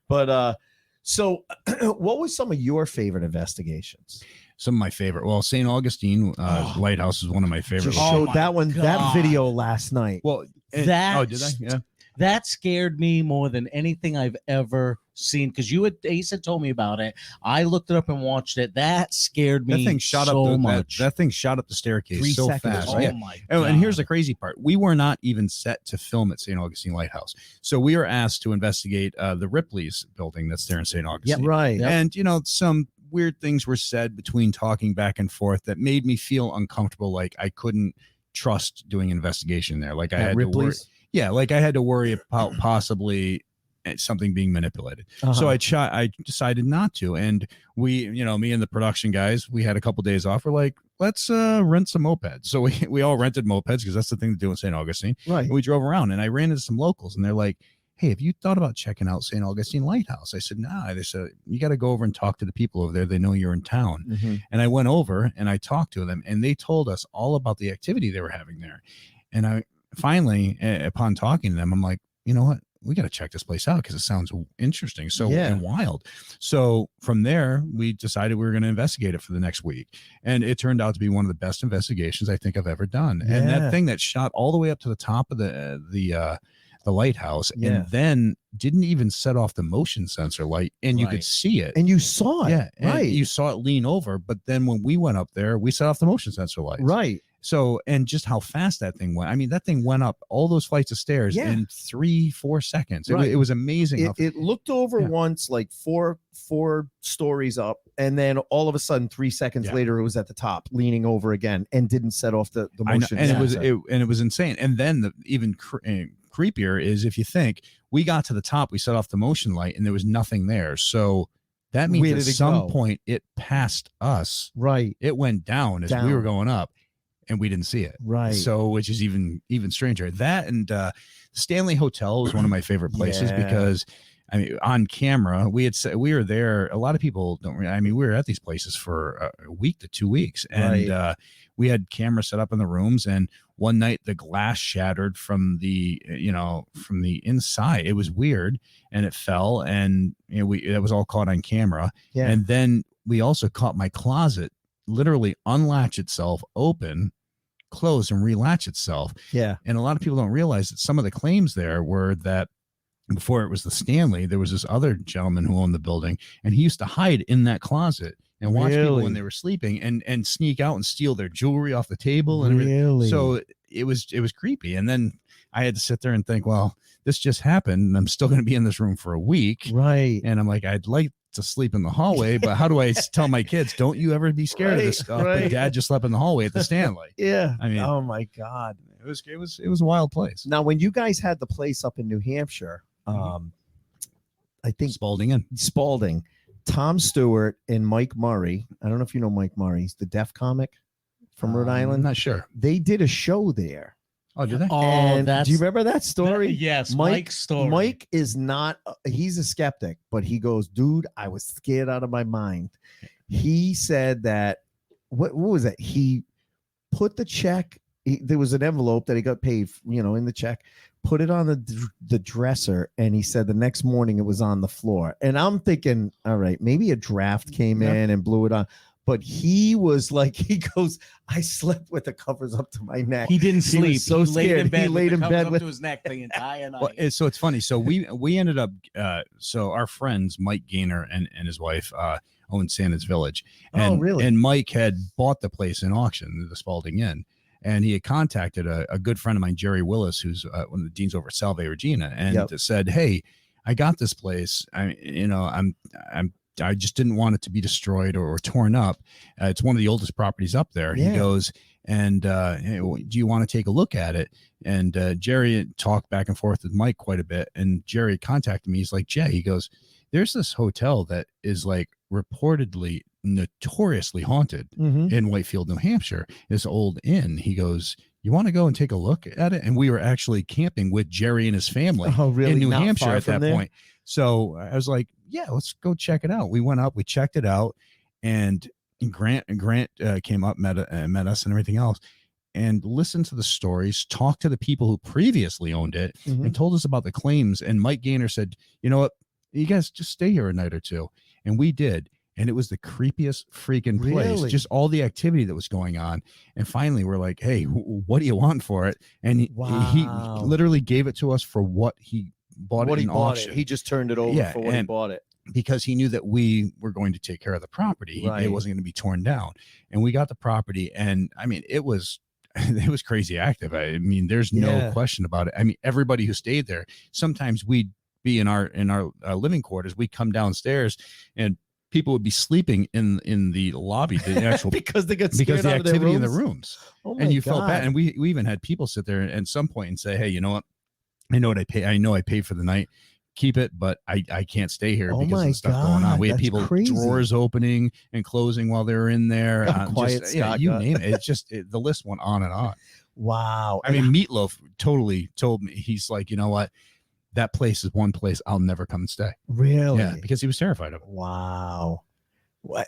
But so what was some of your favorite investigations?
Some of my favorite. Well, St. Augustine Lighthouse is one of my favorites.
Just showed that one, that video last night.
Well,
did I?
Yeah.
That scared me more than anything I've ever seen because Ace had told me about it. I looked it up and watched it. That scared me.
That thing shot
so
up
much.
That thing shot up the staircase
3
so
seconds.
fast.
Oh
yeah.
my God.
And here's the crazy part: we were not even set to film at St. Augustine Lighthouse, so we were asked to investigate the Ripley's building that's there in St. Augustine.
Yeah, right.
Yep.
And some weird things were said between talking back and forth that made me feel uncomfortable. Like I couldn't trust doing an investigation there. Like I had to worry. Yeah, like I had to worry about possibly something being manipulated. So I decided not to. And we, me and the production guys, we had a couple days off. We're like, let's rent some mopeds. So we all rented mopeds because that's the thing to do in St. Augustine.
Right.
And we drove around and I ran into some locals and they're like, hey, have you thought about checking out St. Augustine Lighthouse? I said, nah. They said, you got to go over and talk to the people over there. They know you're in town.
Mm-hmm.
And I went over and I talked to them and they told us all about the activity they were having there. And I finally, upon talking to them, I'm like, you know what? We got to check this place out because it sounds interesting. And wild. So from there, we decided we were going to investigate it for the next week. And it turned out to be one of the best investigations I think I've ever done. Yeah. And that thing that shot all the way up to the top of the lighthouse and then didn't even set off the motion sensor light and you could see it.
And you saw it.
Yeah. Right. You saw it lean over. But then when we went up there, we set off the motion sensor lights.
Right.
So, and just how fast that thing went. I mean, that thing went up all those flights of stairs in 3-4 seconds. It was amazing.
It looked over once, like four stories up. And then all of a sudden, 3 seconds later, it was at the top, leaning over again and didn't set off the motion.
And it was insane. And then the even creepier is if you think we got to the top, we set off the motion light and there was nothing there. So that means at some point it passed us.
Right.
It went down as we were going up. And we didn't see it.
Right.
So, which is even stranger. That and Stanley Hotel was one of my favorite places because, I mean, on camera, we were there. A lot of people don't. I mean, we were at these places for a week to 2 weeks, and we had cameras set up in the rooms. And one night, the glass shattered from the inside. It was weird, and it fell, and that was all caught on camera. Yeah. And then we also caught my closet literally unlatch itself open, close, and relatch itself.
Yeah.
And a lot of people don't realize that some of the claims there were that before it was the Stanley, there was this other gentleman who owned the building, and he used to hide in that closet and watch people when they were sleeping and sneak out and steal their jewelry off the table and everything. So it was creepy. And then I had to sit there and think, well, this just happened and I'm still going to be in this room for a week.
Right.
And I'm like, I'd like to sleep in the hallway, but how do I tell my kids, don't you ever be scared of this stuff? But Dad just slept in the hallway at the Stanley.
Yeah.
I mean,
oh my God.
It was a wild place.
Now, when you guys had the place up in New Hampshire, I think
Spalding.
Tom Stewart and Mike Murray. I don't know if you know Mike Murray. He's the deaf comic from Rhode
I'm
Island.
not sure.
They did a show there.
Oh, did they?
Oh,
And
that's
do you remember that story?
yes,
Mike-
Mike's story.
Mike is not, he's a skeptic, but he goes, dude, I was scared out of my mind. He said that, what was it? He put the check, there was an envelope that he got paid, in the check, put it on the dresser, and he said the next morning it was on the floor. And I'm thinking, all right, maybe a draft came in and blew it on. But he was like, he goes, I slept with the covers up to my neck.
He didn't
He
sleep.
was so scared.
He
laid in bed
up
with
to his neck the entire night.
Well, so it's funny. So we ended up. So our friends Mike Gaynor and his wife owned Santa's Village. And,
really?
And Mike had bought the place in auction, the Spalding Inn, and he had contacted a good friend of mine, Jerry Willis, who's one of the deans over at Salve Regina, and said, "Hey, I got this place. I just didn't want it to be destroyed or torn up. It's one of the oldest properties up there."
Yeah.
He goes, and hey, do you want to take a look at it? And Jerry talked back and forth with Mike quite a bit. And Jerry contacted me. He's like, Jay, he goes, there's this hotel that is like reportedly notoriously haunted in Whitefield, New Hampshire, this old inn. He goes, you want to go and take a look at it? And we were actually camping with Jerry and his family in New Hampshire at that point. So I was like, yeah, let's go check it out. We went up, we checked it out, and Grant came up, met us and everything else, and listened to the stories, talked to the people who previously owned it, and told us about the claims. And Mike Gaynor said, you know what, you guys just stay here a night or two. And we did. And it was the creepiest freaking place, just all the activity that was going on. And finally, we're like, hey, what do you want for it? And he literally gave it to us for what he bought it in auction.
He just turned it over for what he bought it.
Because he knew that we were going to take care of the property. It wasn't going to be torn down. And we got the property. And I mean, it was crazy active. I mean, there's no question about it. I mean, everybody who stayed there, sometimes we'd be in our living quarters. We'd come downstairs and people would be sleeping in the lobby, the actual
because they got scared
because the
out of their
activity in the
rooms.
rooms. And you felt bad. And we even had people sit there at some point and say, hey, you know what? I know what I pay. I know I paid for the night. Keep it, but I can't stay here because of the stuff going on. We had people drawers opening and closing while they were in there. You name it. It's just the list went on and on.
Wow.
I mean, Meatloaf totally told me, he's like, you know what? That place is one place I'll never come and stay.
Really?
Yeah, because he was terrified of it.
Wow.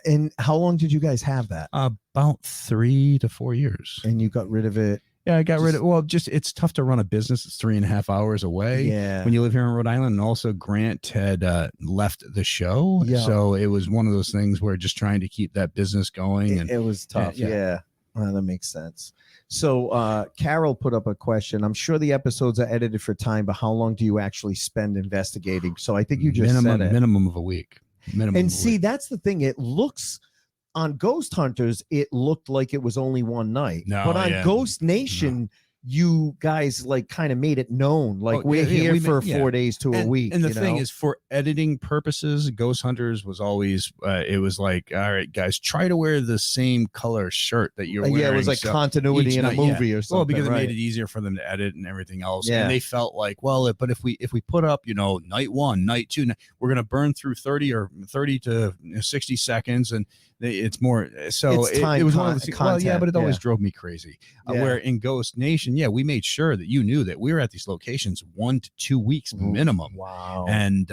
And how long did you guys have that?
About 3 to 4 years.
And you got rid of it?
Yeah, I got rid of it. Well, just it's tough to run a business. It's 3.5 hours away.
Yeah.
When you live here in Rhode Island. And also Grant had left the show.
Yeah.
So it was one of those things where just trying to keep that business going.
It was tough. Yeah. Well, that makes sense. So Carol put up a question. I'm sure the episodes are edited for time, but how long do you actually spend investigating? So I think you just said it.
Minimum of a week.
And see, that's the thing. It looks on Ghost Hunters, it looked like it was only one night. But on Ghost Nation, you guys like kind of made it known. Like we're here for 4 days to a week.
And the thing is, for editing purposes, Ghost Hunters was always it was like, all right, guys, try to wear the same color shirt that you're wearing.
Yeah, it was like continuity in a movie or something.
Well, because it made it easier for them to edit and everything else. And they felt like, well, but if we put up, night 1, night 2, we're gonna burn through 30 to 60 seconds, and it's more. So it was one of the content, but it always drove me crazy. Where in Ghost Nation, we made sure that you knew that we were at these locations 1 to 2 weeks minimum.
Wow.
And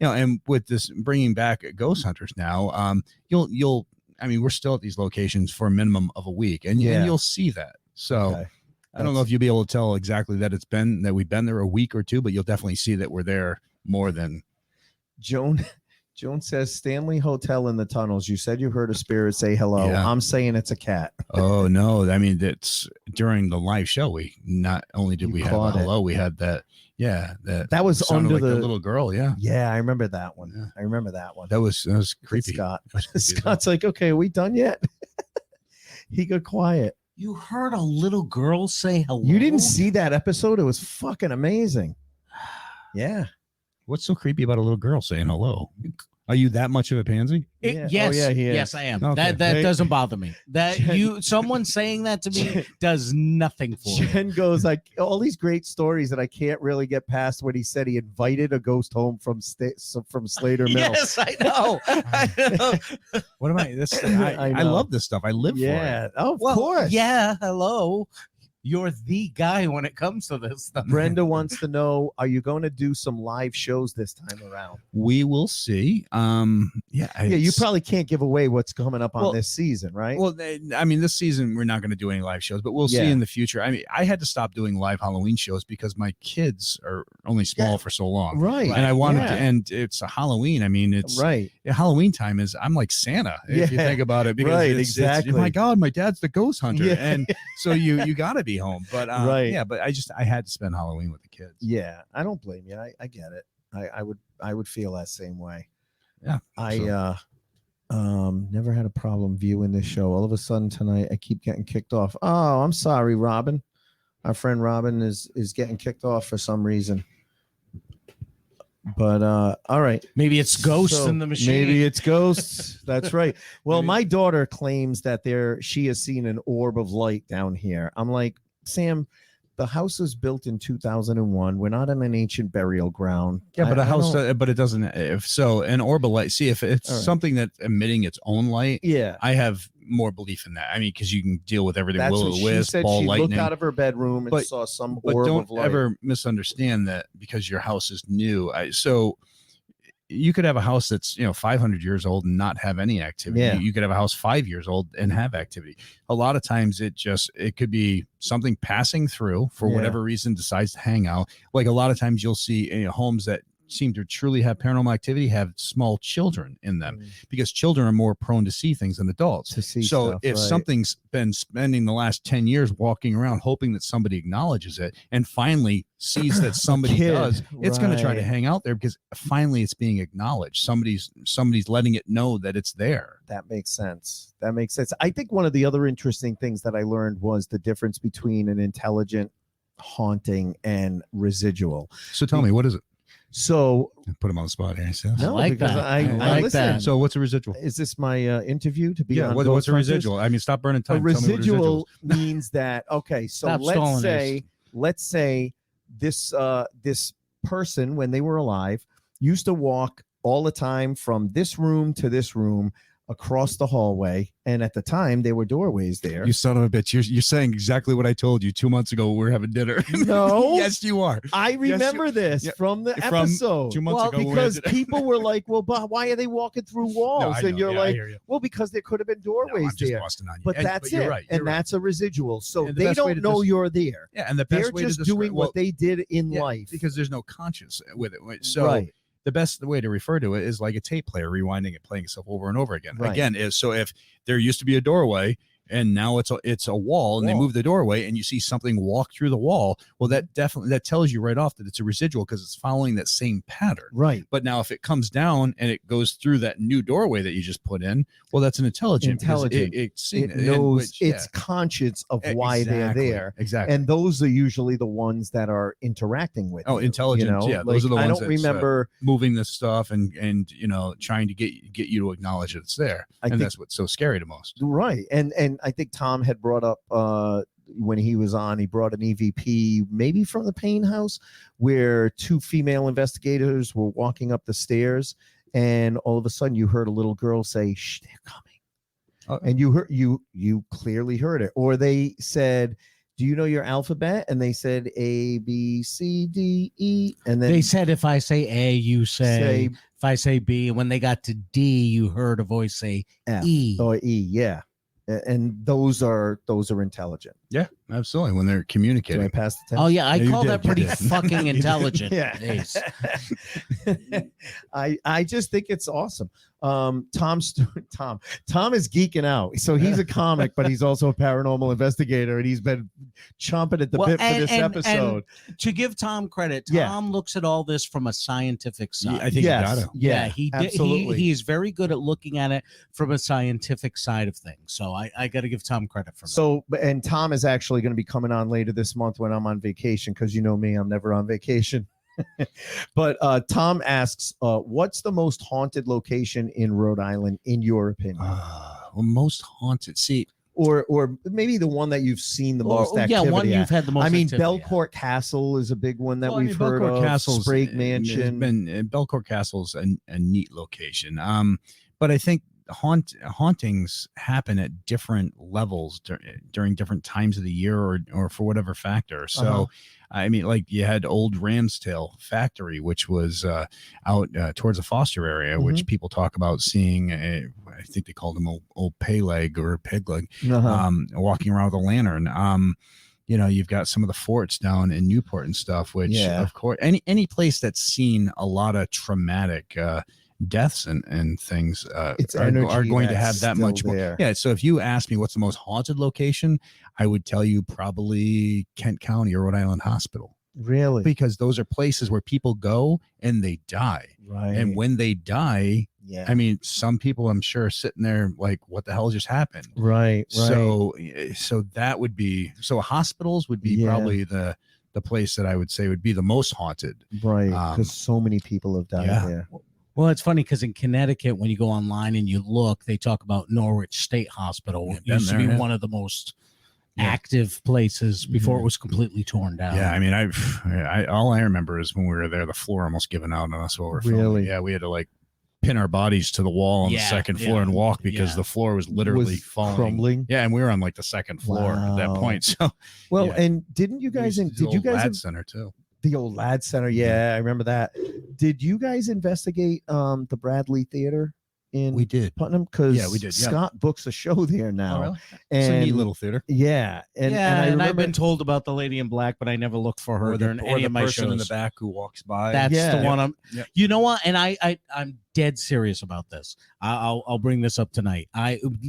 and with this bringing back Ghost Hunters now, we're still at these locations for a minimum of a week, and you'll see that. So I don't know if you'll be able to tell exactly that we've been there a week or two, but you'll definitely see that we're there more than. Joan says, Stanley Hotel in the tunnels. You said you heard a spirit say hello. Yeah. I'm saying it's a cat. Oh, no. I mean, that's during the live show. We not only did we have a hello, we had that. Yeah. That was under like the little girl. Yeah.
Yeah. I remember that one. Yeah. I remember that one.
That was creepy.
Scott. Scott's like, okay, are we done yet? He got quiet.
You heard a little girl say hello?
You didn't see that episode? It was fucking amazing. Yeah.
What's so creepy about a little girl saying hello? Are you that much of a pansy?
Yeah.
Yes,
Oh, yeah, he is.
yes, I am.
Okay.
That
Hey.
doesn't bother me. That someone saying that to me does nothing for me.
Jen goes like all these great stories that I can't really get past when he said he invited a ghost home from Slater Mill.
Yes, I know. I know.
What am I?
I
I
know.
love this stuff. I live for it.
Yeah. Oh, of
Well,
course.
yeah. Hello. You're the guy when it comes to this stuff.
Brenda wants to know: are you going to do some live shows this time around?
We will see.
Yeah, you probably can't give away what's coming up on
Well,
this season, right?
Well, I mean, this season we're not going to do any live shows, but we'll
Yeah.
see in the future. I mean, I had to stop doing live Halloween shows because my kids are only small
Yeah.
for so long,
right.
and I wanted
yeah.
to. And it's a Halloween. I mean, it's
right.
Halloween time is. I'm like Santa if you
Yeah.
think about it. Because
Right,
it's,
exactly.
my God, my dad's the ghost hunter,
Yeah.
and so you got to be home. But
Right.
yeah. But I had to spend Halloween with the kids.
Yeah, I don't blame you. I get it. I would feel that same way.
Yeah.
I never had a problem viewing this show. All of a sudden tonight I keep getting kicked off. Oh, I'm sorry, Robin. Our friend Robin is getting kicked off for some reason. But all right.
Maybe it's ghosts
So,
in the machine.
Maybe it's ghosts. That's right. Well,
Maybe.
my daughter claims that she has seen an orb of light down here. I'm like, Sam, the house was built in 2001. We're not in an ancient burial ground.
Yeah, but
I
a house,
don't-
but it doesn't. If so, an orb of light. See, if it's
All right.
something that's emitting its own light,
Yeah.
I have more belief in that. I mean, because you can deal with everything.
That's
Will
what
o' the
she
wisp,
said.
ball
She
lightning.
looked out of her bedroom and
But-
saw some
But
orb
don't
of light.
ever misunderstand that because your house is new. So you could have a house that's 500 years old and not have any activity.
Yeah.
You could have a house 5 years old and have activity. A lot of times it could be something passing through for
Yeah.
whatever reason decides to hang out. Like a lot of times you'll see homes that seem to truly have paranormal activity have small children in them because children are more prone to see things than adults.
To see
So
stuff,
if
right.
something's been spending the last 10 years walking around hoping that somebody acknowledges it and finally sees that somebody
kid,
does, it's going to try to
right.
hang out there because finally it's being acknowledged. Somebody's letting it know that it's there.
That makes sense. That makes sense. I think one of the other interesting things that I learned was the difference between an intelligent haunting and residual.
So tell me, what is it?
So
Put him on the spot here. So,
no,
like
because
that.
I
I like
listen.
that.
so what's a residual?
Is this my interview to be
Yeah,
on
what's
Ghost
a
Hunters?
residual? I mean, stop burning
A
time. Tell me what
residual
residuals.
means that so
Stop stalling
let's say this person when they were alive used to walk all the time from this room to this room across the hallway, and at the time there were doorways there.
You son of a bitch! You're saying exactly what I told you 2 months ago. We're having dinner.
No.
Yes, you are.
I remember this
yeah,
from the
from
episode.
2 months ago. when we had
Because
dinner.
people were like, well, but why are they walking through walls?
No, I
and
know.
you're
Yeah, I
like,
hear you.
well, because there could have been
No,
doorways
I'm just
there.
busting on you.
But
And-
that's
you're
it.
right,
And
you're right.
that's a residual. So
And the
they
best way
don't
to
know you're there.
Yeah, and the best
They're
way
just
to
doing
describe,
what they did in
yeah,
life.
because there's no conscience with it. So
right.
the best way to refer to it is like a tape player rewinding it, playing itself over and over again.
Right.
Again, is so if there used to be a doorway and now it's a wall, and they
Wall.
move the doorway and you see something walk through the wall, well, that tells you right off that it's a residual because it's following that same pattern.
Right.
But now if it comes down and it goes through that new doorway that you just put in, well, that's an intelligent. because
Intelligent.
It's
It
seen
knows
yeah.
it's conscious of why they're
Exactly,
there.
Exactly.
And those are usually the ones that are interacting with
Oh,
you,
intelligent,
You know?
yeah, those are the
I
ones
don't
that's,
remember.
moving this stuff and trying to get you to acknowledge that it's there.
I
And
think-
that's what's so scary to most.
Right. And I think Tom had brought up when he was on, he brought an EVP maybe from the Payne house where two female investigators were walking up the stairs, and all of a sudden you heard a little girl say, "Shh, they're coming." And you heard you clearly heard it. Or they said, "Do you know your alphabet?" And they said A, B, C, D, E. And then
They said if I say A, you say. If I say B, and when they got to D, you heard a voice say
F
E.
or E. Yeah. And those are intelligent.
Yeah, absolutely. When they're
Can I
communicating.
pass the test?
Oh yeah, I
Yeah, you
call
did,
that
you
pretty
did.
fucking intelligent.
Yeah.
Ace.
I just think it's awesome. Tom is geeking out. So he's a comic, but he's also a paranormal investigator, and he's been chomping at the
Well,
bit for this
and
episode.
to give Tom credit, Tom
Yeah.
looks at all this from a scientific side.
I think you gotta.
Yeah, he
absolutely.
he is very good at looking at it from a scientific side of things. So I got to give Tom credit for that.
So, and Tom is actually going to be coming on later this month when I'm on vacation, because you know me, I'm never on vacation. But Tom asks, what's the most haunted location in Rhode Island, in your opinion?
Well, most haunted. See,
or maybe the one that you've seen the most activity.
Yeah, one
at.
you've had the most.
I mean,
activity
Belcourt Castle is a big one that
well,
we've heard
Belcourt
of.
Castle's
Sprague Mansion.
Belcourt Castle's a neat location. But I think hauntings happen at different levels during different times of the year or for whatever factor. So, I mean, like you had old Ramstail Factory, which was out towards the Foster area, which people talk about seeing. I think they called him old Peg-leg, walking around with a lantern. You've got some of the forts down in Newport and stuff, which of course, any place that's seen a lot of traumatic deaths and things are going to have that much more. Yeah. So if you ask me what's the most haunted location, I would tell you probably Kent County or Rhode Island Hospital.
Really?
Because those are places where people go and they die.
Right.
And when they die, I mean, some people I'm sure are sitting there like, what the hell just happened?
Right.
So that would be, hospitals would be probably the place that I would say would be the most haunted.
Right. Because so many people have died there.
Well, it's funny because in Connecticut, when you go online and you look, they talk about Norwich State Hospital. It used to be one of the most active places before it was completely torn down.
Yeah, I mean, I all I remember is when we were there, the floor almost giving out on us while we're filming. Yeah, we had to like pin our bodies to the wall on the second floor and walk because the floor was literally falling,
crumbling.
Yeah, and we were on like the second floor at that point. So,
and didn't you guys? Did you guys?
Lad Center too.
The old Lad Center. Yeah, I remember that. Did you guys investigate the Bradley Theater in Putnam? Because
we did.
Scott books a show there now.
Oh, really?
And
it's a neat little theater.
Yeah.
And I've been told about the Lady in Black, but I never looked for her during any of my shows.
In the back who walks by.
That's the one. You know what? And I'm dead serious about this. I'll bring this up tonight.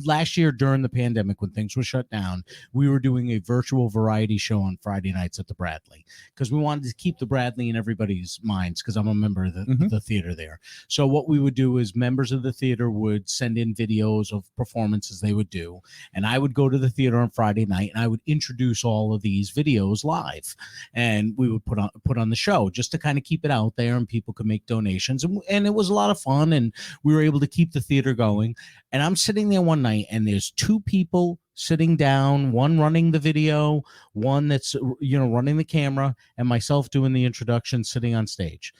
Last year during the pandemic, when things were shut down, we were doing a virtual variety show on Friday nights at the Bradley because we wanted to keep the Bradley in everybody's minds because I'm a member of the theater there. So what we would do is members of the theater would send in videos of performances they would do, and I would go to the theater on Friday night and I would introduce all of these videos live, and we would put on the show just to kind of keep it out there and people could make donations, and it was a lot of fun, and we were able to keep the theater going. And I'm sitting there one night and there's two people sitting down, one running the video, one that's running the camera, and myself doing the introduction sitting on stage.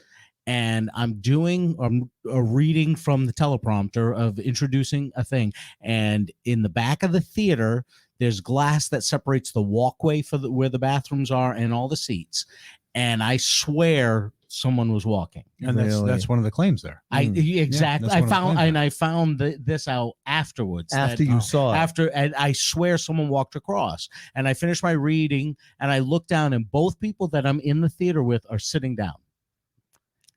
And I'm doing a reading from the teleprompter of introducing a thing. And in the back of the theater, there's glass that separates the walkway where the bathrooms are and all the seats. And I swear someone was walking.
And that's one of the claims there.
Exactly. I found this out afterwards.
After you saw it.
And I swear someone walked across. And I finished my reading and I look down and both people that I'm in the theater with are sitting down.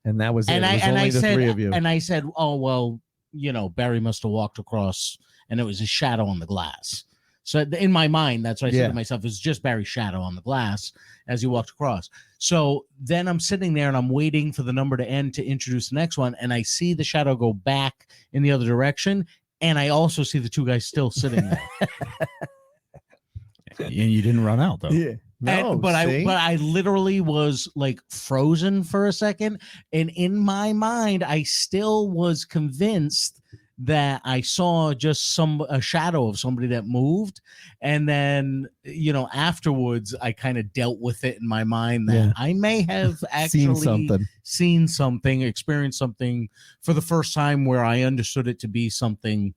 And that was it. It was only the three of you.
And I said, oh, well, Barry must have walked across and it was a shadow on the glass. So in my mind, that's what I said to myself, it's just Barry's shadow on the glass as he walked across. So then I'm sitting there and I'm waiting for the number to end to introduce the next one. And I see the shadow go back in the other direction. And I also see the two guys still sitting there.
And you didn't run out though.
Yeah. No,
but I literally was like frozen for a second. And in my mind, I still was convinced that I saw just a shadow of somebody that moved. And then, afterwards I kind of dealt with it in my mind that I may have actually seen something, experienced something for the first time where I understood it to be something,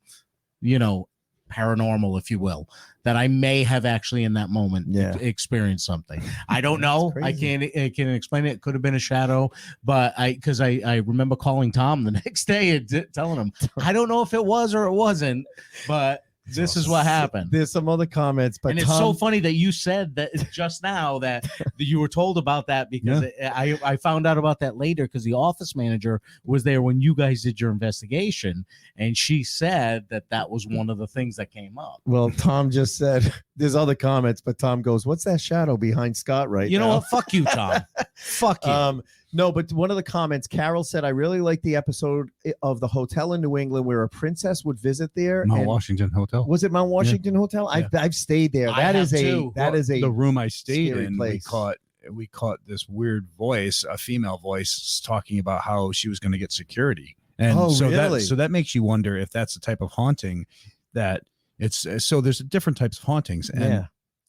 paranormal, if you will, that I may have actually in that moment experienced something. I don't know. I can't explain it. It could have been a shadow, but because I remember calling Tom the next day and telling him, I don't know if it was or it wasn't, but this is what happened.
There's some other comments, but
it's so funny that you said that just now that you were told about that because I found out about that later because the office manager was there when you guys did your investigation, and she said that was one of the things that came up.
Well, Tom just said there's other comments, but Tom goes, "What's that shadow behind Scott right now?"
You know what? Fuck you, Tom. Fuck you.
No, but one of the comments, Carol said, I really like the episode of the hotel in New England where a princess would visit there.
Mount Washington Hotel.
Was it Mount Washington Hotel? Yeah. I've stayed there. That is the room I stayed in.
We caught we caught this weird voice, a female voice, talking about how she was going to get security. And
really?
so that makes you wonder if that's the type of haunting that it's. So there's different types of hauntings. And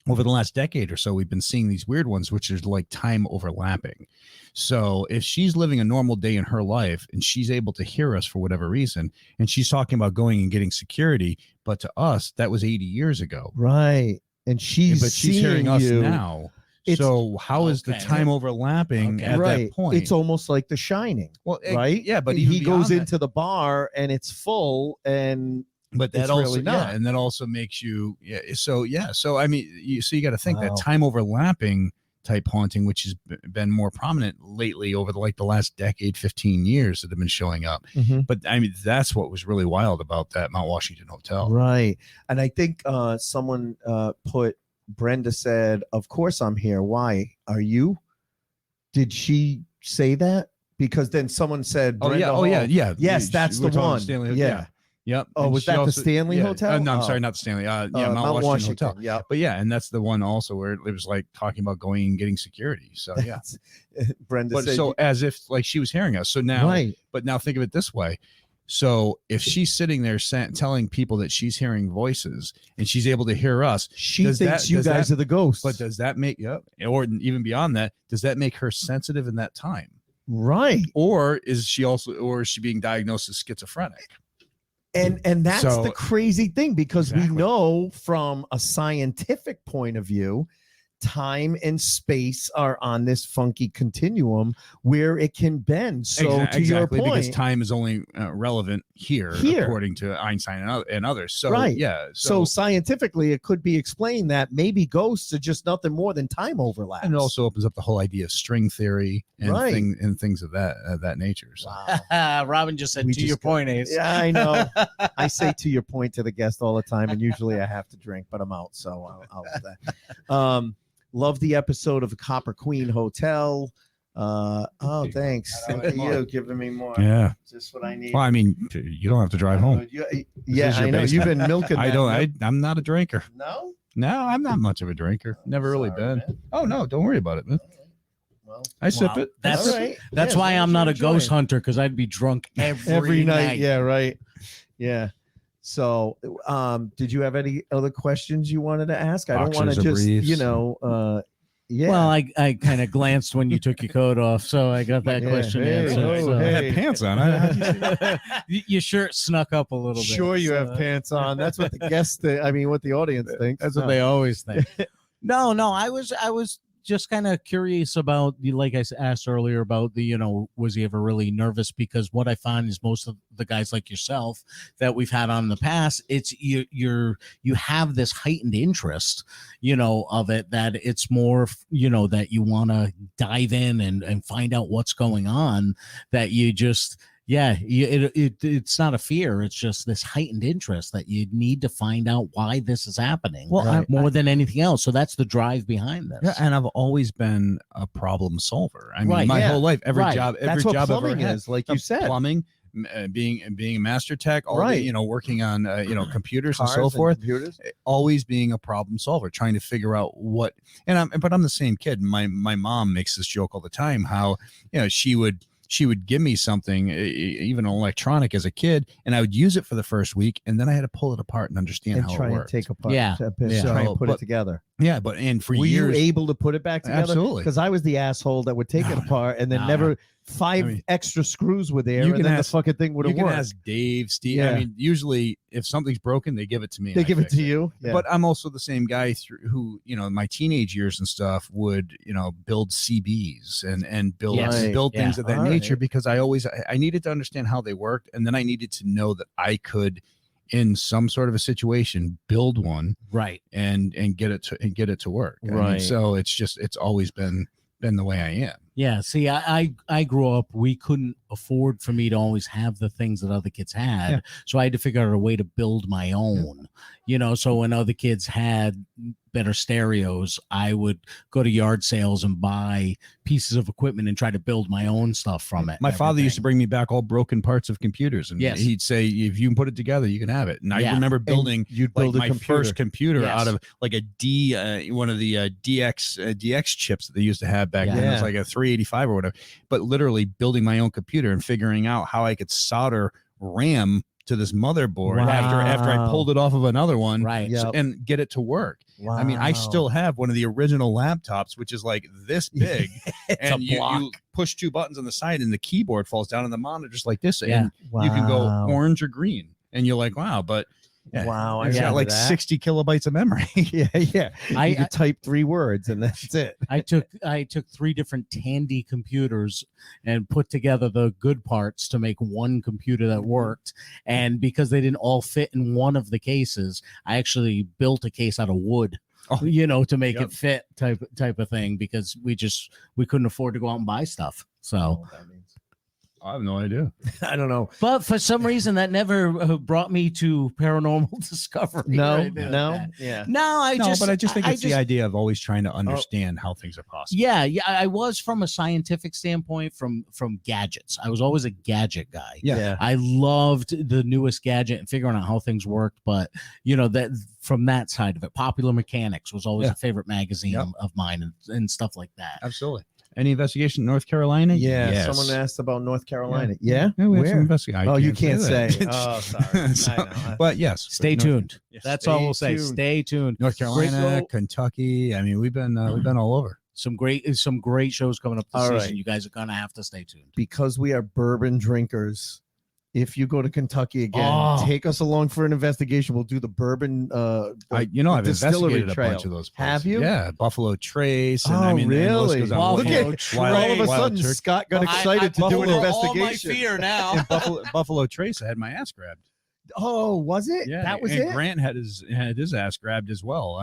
over the last decade or so, we've been seeing these weird ones, which is like time overlapping. So if she's living a normal day in her life and she's able to hear us for whatever reason, and she's talking about going and getting security, but to us, that was 80 years ago.
Right. And she's
hearing us
you.
Now. So how is the time overlapping at that point?
It's almost like The Shining.
Well,
right?
Yeah, but
he goes into the bar and it's full, and
but that
it's
also
really not.
and that also makes you So I mean, you got to think that time overlapping type haunting, which has been more prominent lately over the last decade, 15 years that have been showing up. But I mean, that's what was really wild about that Mount Washington hotel.
Right. And I think someone Brenda said, "Of course I'm here. Why are you?" Did she say that? Because then someone said,
Brenda
yeah. Yes, that's the one.
Yeah. Yep.
Oh, was that the Stanley Hotel?
No, I'm sorry, not the Stanley. Mount Washington Hotel.
Yeah.
But and that's the one also where it was like talking about going and getting security. So yeah.
Brenda said,
so as if like she was hearing us. So now, but now think of it this way. So if she's sitting there telling people that she's hearing voices and she's able to hear us,
she thinks you guys are the ghosts.
But does that make or even beyond that, does that make her sensitive in that time?
Right.
Or is she being diagnosed as schizophrenic?
And that's the crazy thing, because we know from a scientific point of view, time and space are on this funky continuum where it can bend. So to your point,
because time is only relevant here, according to Einstein and others. So So
scientifically, it could be explained that maybe ghosts are just nothing more than time overlap.
And it also opens up the whole idea of string theory and things of that nature. So.
Wow. Robin just said to your point, Ace.
Yeah, I know. I say to your point to the guest all the time, and usually I have to drink, but I'm out, so I'll do that. Love the episode of the Copper Queen Hotel. Thanks. Thank you giving me more.
Yeah.
Just what I need.
Well, I mean, you don't have to drive home.
I know. You've been milking that.
I'm not a drinker.
No?
No, I'm not much of a drinker. Never really been.
Man.
Oh, no, don't worry about it, man.
Well,
I sip it.
That's why I'm not a ghost hunter, because I'd be drunk every night.
Yeah, right. Yeah. So, did you have any other questions you wanted to ask? I don't want to just,
Well, I kind of glanced when you took your coat off, so I got that question answered.
I had pants on.
Your shirt snuck up a little bit.
Sure, you have pants on. That's what the guests think. I mean, what the audience thinks.
That's what they always think. No, I was just kind of curious about, like I asked earlier about was he ever really nervous? Because what I find is most of the guys like yourself that we've had on in the past, it's you have this heightened interest, of it, that it's more, that you want to dive in and find out what's going on, that you just, it's not a fear. It's just this heightened interest that you need to find out why this is happening more than anything else. So that's the drive behind this.
Yeah, and I've always been a problem solver. I mean, my whole life, every job
that's what
job
plumbing
I've ever had,
is, like you said.
Plumbing, being a master tech, working on computers and so forth. Always being a problem solver, trying to figure out what. But I'm the same kid. My mom makes this joke all the time. How she would give me something, even electronic, as a kid, and I would use it for the first week, and then I had to pull it apart and understand how it worked.
Take apart,
try
and put it together.
Yeah, but for
were
years,
you able to put it back together?
Absolutely,
because I was the asshole that would take it apart and then never. Extra screws were there, and then the fucking thing would have worked.
You can ask Dave, Steve. Yeah. I mean, usually if something's broken, they give it to me.
They give it to you. Yeah.
But I'm also the same guy who, in my teenage years and stuff, would build CBs and build things of that nature, because I needed to understand how they worked, and then I needed to know that I could, in some sort of a situation, build one and get it to work.
Right.
So it's always been the way I am.
Yeah, see, I grew up, we couldn't afford for me to always have the things that other kids had.
Yeah.
So I had to figure out a way to build my own, so when other kids had better stereos, I would go to yard sales and buy pieces of equipment and try to build my own stuff from it.
My father used to bring me back all broken parts of computers, and he'd say, if you can put it together, you can have it. And I remember building my first computer out of like a one of the DX chips that they used to have back then. It was like a 385 or whatever, but literally building my own computer and figuring out how I could solder RAM to this motherboard after I pulled it off of another one, and get it to work. Wow. I mean, I still have one of the original laptops, which is like this big, and you push two buttons on the side, and the keyboard falls down, and the monitor's like this, and you can go orange or green, and you're like, wow, but. Yeah.
Wow,
I got like 60 kilobytes of memory.
Yeah. I could type 3 words and that's it.
I took 3 different Tandy computers and put together the good parts to make one computer that worked. And because they didn't all fit in one of the cases, I actually built a case out of wood. To make it fit type of thing, because we couldn't afford to go out and buy stuff. So.
I have no idea.
I don't know.
But for some reason, that never brought me to paranormal discovery.
No.
But I just think it's the idea of always trying to understand how things are possible.
Yeah. I was from a scientific standpoint, from gadgets. I was always a gadget guy.
Yeah.
I loved the newest gadget and figuring out how things worked. But that from that side of it, Popular Mechanics was always a favorite magazine of mine and stuff like that.
Absolutely. Any investigation in North Carolina?
Yeah. Yes. Someone asked about North Carolina. Yeah.
We have some investigation.
Oh, you can't say. Oh, sorry. I know.
But yes.
Stay tuned. That's all we'll say. Stay tuned.
North Carolina, Kentucky. I mean, we've been all over.
Some great shows coming up this season. Right. You guys are gonna have to stay tuned.
Because we are bourbon drinkers. If you go to Kentucky again, take us along for an investigation. We'll do the bourbon.
I've investigated a bunch of those places.
Have you?
Yeah, Buffalo Trace. And
I mean,
really?
Look at all of a sudden, Scott got excited to do an investigation.
All my fear now.
Buffalo Trace, I had my ass grabbed.
Oh, was it?
Yeah,
that was
and
it.
Grant had his ass grabbed as well.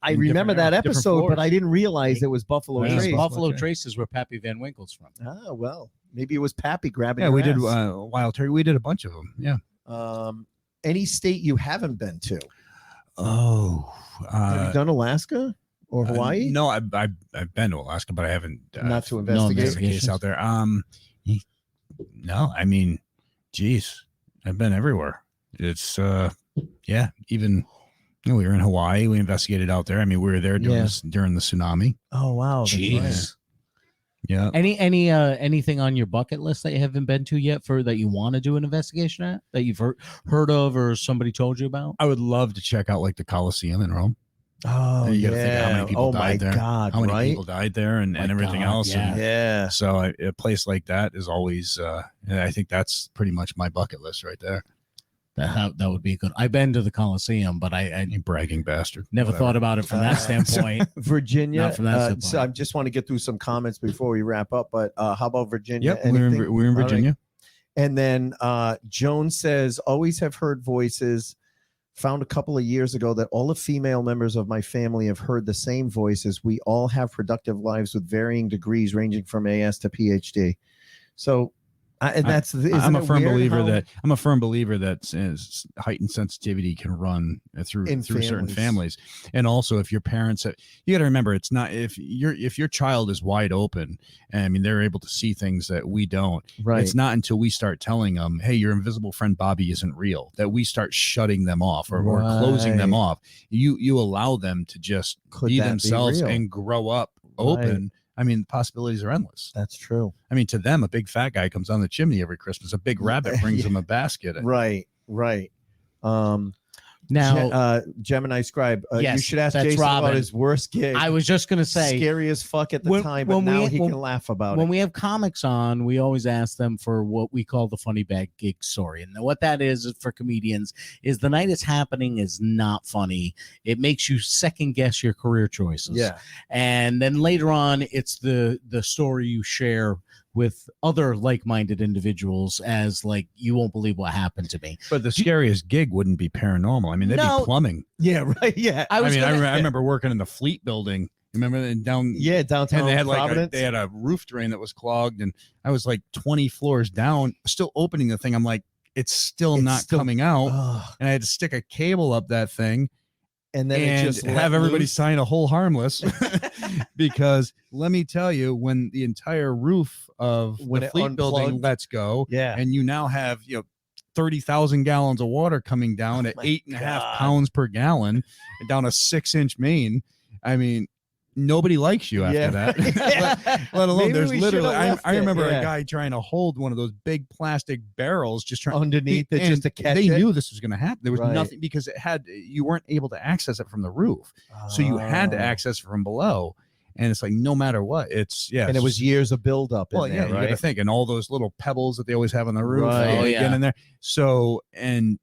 I remember that episode, but I didn't realize it was Buffalo Trace.
Buffalo Trace is where Pappy Van Winkle's from.
Ah, well, maybe it was Pappy grabbing.
Yeah, we did Wild Turkey. We did a bunch of them. Yeah.
Any state you haven't been to?
Oh,
have you done Alaska or Hawaii?
No, I've been to Alaska, but I haven't.
Not to investigate
a case out there. No, I mean, geez, I've been everywhere. It's even we were in Hawaii. We investigated out there. I mean, we were there during the tsunabi.
Oh wow,
jeez.
Yeah.
Anything on your bucket list that you haven't been to yet that you want to do an investigation at, that you've heard of or somebody told you about?
I would love to check out like the Colosseum in Rome.
Oh,
you gotta think how many people died there.
God,
how many people died there and everything else.
Yeah.
So a place like that is always I think that's pretty much my bucket list right there.
That would be good. I've been to the Coliseum, but I
you bragging bastard.
Never thought about it from that standpoint.
Virginia.
Not from that standpoint.
So I just want to get through some comments before we wrap up. But how about Virginia?
Yep, we're in Virginia.
Right. And then Joan says, always have heard voices. Found a couple of years ago that all the female members of my family have heard the same voices. We all have productive lives with varying degrees, ranging from AS to PhD. So. And I'm a firm believer
that heightened sensitivity can run through certain families. And also if your parents you got to remember, it's not if your child is wide open, and I mean they're able to see things that we don't.
Right.
It's not until we start telling them, hey, your invisible friend Bobby isn't real, that we start shutting them off or closing them off. You allow them to just be themselves and grow up open. Right. I mean, the possibilities are endless.
That's true.
I mean, to them, a big fat guy comes down the chimney every Christmas. A big rabbit brings them a basket.
Right.
Now,
Gemini Scribe, you should ask
that's
Jason
Robin.
about his worst gig.
I was just going to say,
scary as fuck at the time, but now he can laugh about it.
When we have comics on, we always ask them for what we call the funny bag gig story. And what that is for comedians is the night it's happening is not funny. It makes you second guess your career choices.
Yeah.
And then later on, it's the story you share with other like-minded individuals as like, you won't believe what happened to me.
But the scariest gig wouldn't be paranormal. I mean, they'd be plumbing.
Yeah, right. Yeah.
I remember working in the Fleet building Remember down?
Yeah, downtown
And they had
Providence.
they had a roof drain that was clogged, and I was like 20 floors down, still opening the thing. I'm like, it's still not coming out, and I had to stick a cable up that thing,
and then
it just have everybody sign a hold harmless, because let me tell you, when the entire roof of the Fleet building lets go, and you now have 30,000 gallons of water coming down at 8.5 pounds per gallon down a 6-inch main. I mean, nobody likes you after that. let alone
Maybe
there's literally I remember
a
guy trying to hold one of those big plastic barrels, just trying
underneath it just to catch
they
it.
knew this was going to happen. There was nothing, because you weren't able to access it from the roof, so you had to access it from below. And it's like, no matter what, it's
and it was years of buildup.
Well,
in there,
you got to think, and all those little pebbles that they always have on the roof, get in there. So, and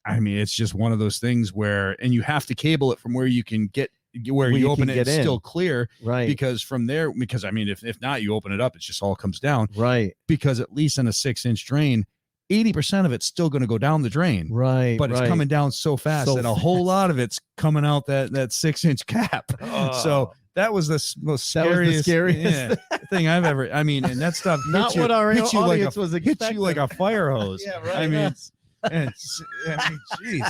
I mean, it's just one of those things where, and you have to cable it from where you can get where you open it, it's still clear,
right?
Because from there, I mean, if not, you open it up, it just all comes down,
right?
Because at least in a 6-inch drain, 80% of it's still going to go down the drain,
right?
But it's coming down so fast that a whole lot of it's coming out that 6-inch cap. So that was the most scariest thing I've ever. I mean, and that stuff
not what our audience was expecting.
Hits you like a fire hose.
Yeah, right.
I mean, jeez.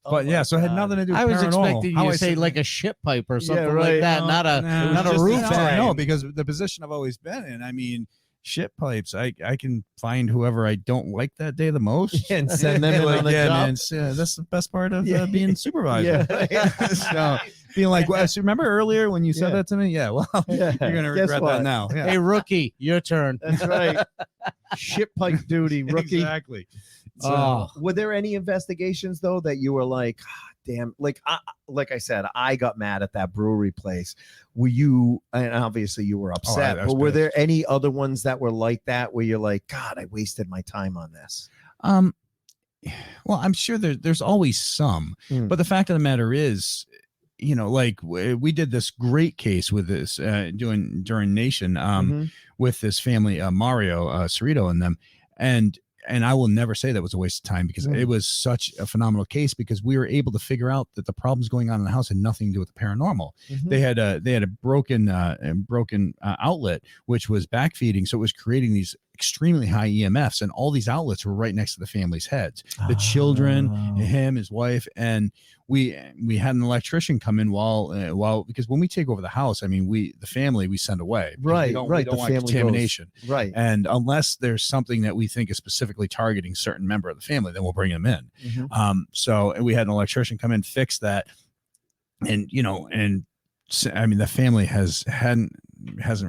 But so it had nothing to do with
I was
paranormal.
expecting you to say like a ship pipe or something like that, not a roof drain.
No, because the position I've always been in, I mean, ship pipes, I can find whoever I don't like that day the most
and send them in on the job.
Man, that's the best part of being supervisor. So being like, well, so remember earlier when you said that to me? Yeah, well, you're gonna regret that now. Yeah.
Hey, rookie, your turn.
That's right. Ship pipe duty, rookie.
Exactly.
So, were there any investigations though that you were like, damn, like I said, I got mad at that brewery place. Were you, and obviously you were upset, but were there any other ones that were like that where you're like, God, I wasted my time on this?
Well, I'm sure there's always some, but the fact of the matter is, like we did this great case with this during Nation with this family, Mario Cerrito and them, and I will never say that was a waste of time, because it was such a phenomenal case, because we were able to figure out that the problems going on in the house had nothing to do with the paranormal. They had a broken outlet, which was backfeeding. So it was creating these extremely high EMFs, and all these outlets were right next to the family's heads, the children, him, his wife. And we had an electrician come in while because when we take over the house, I mean, we send away.
Right.
We don't
the
want
family
contamination.
Goes. Right.
And unless there's something that we think is specifically targeting certain member of the family, then we'll bring them in. So we had an electrician come in, fix that. And, I mean, the family hasn't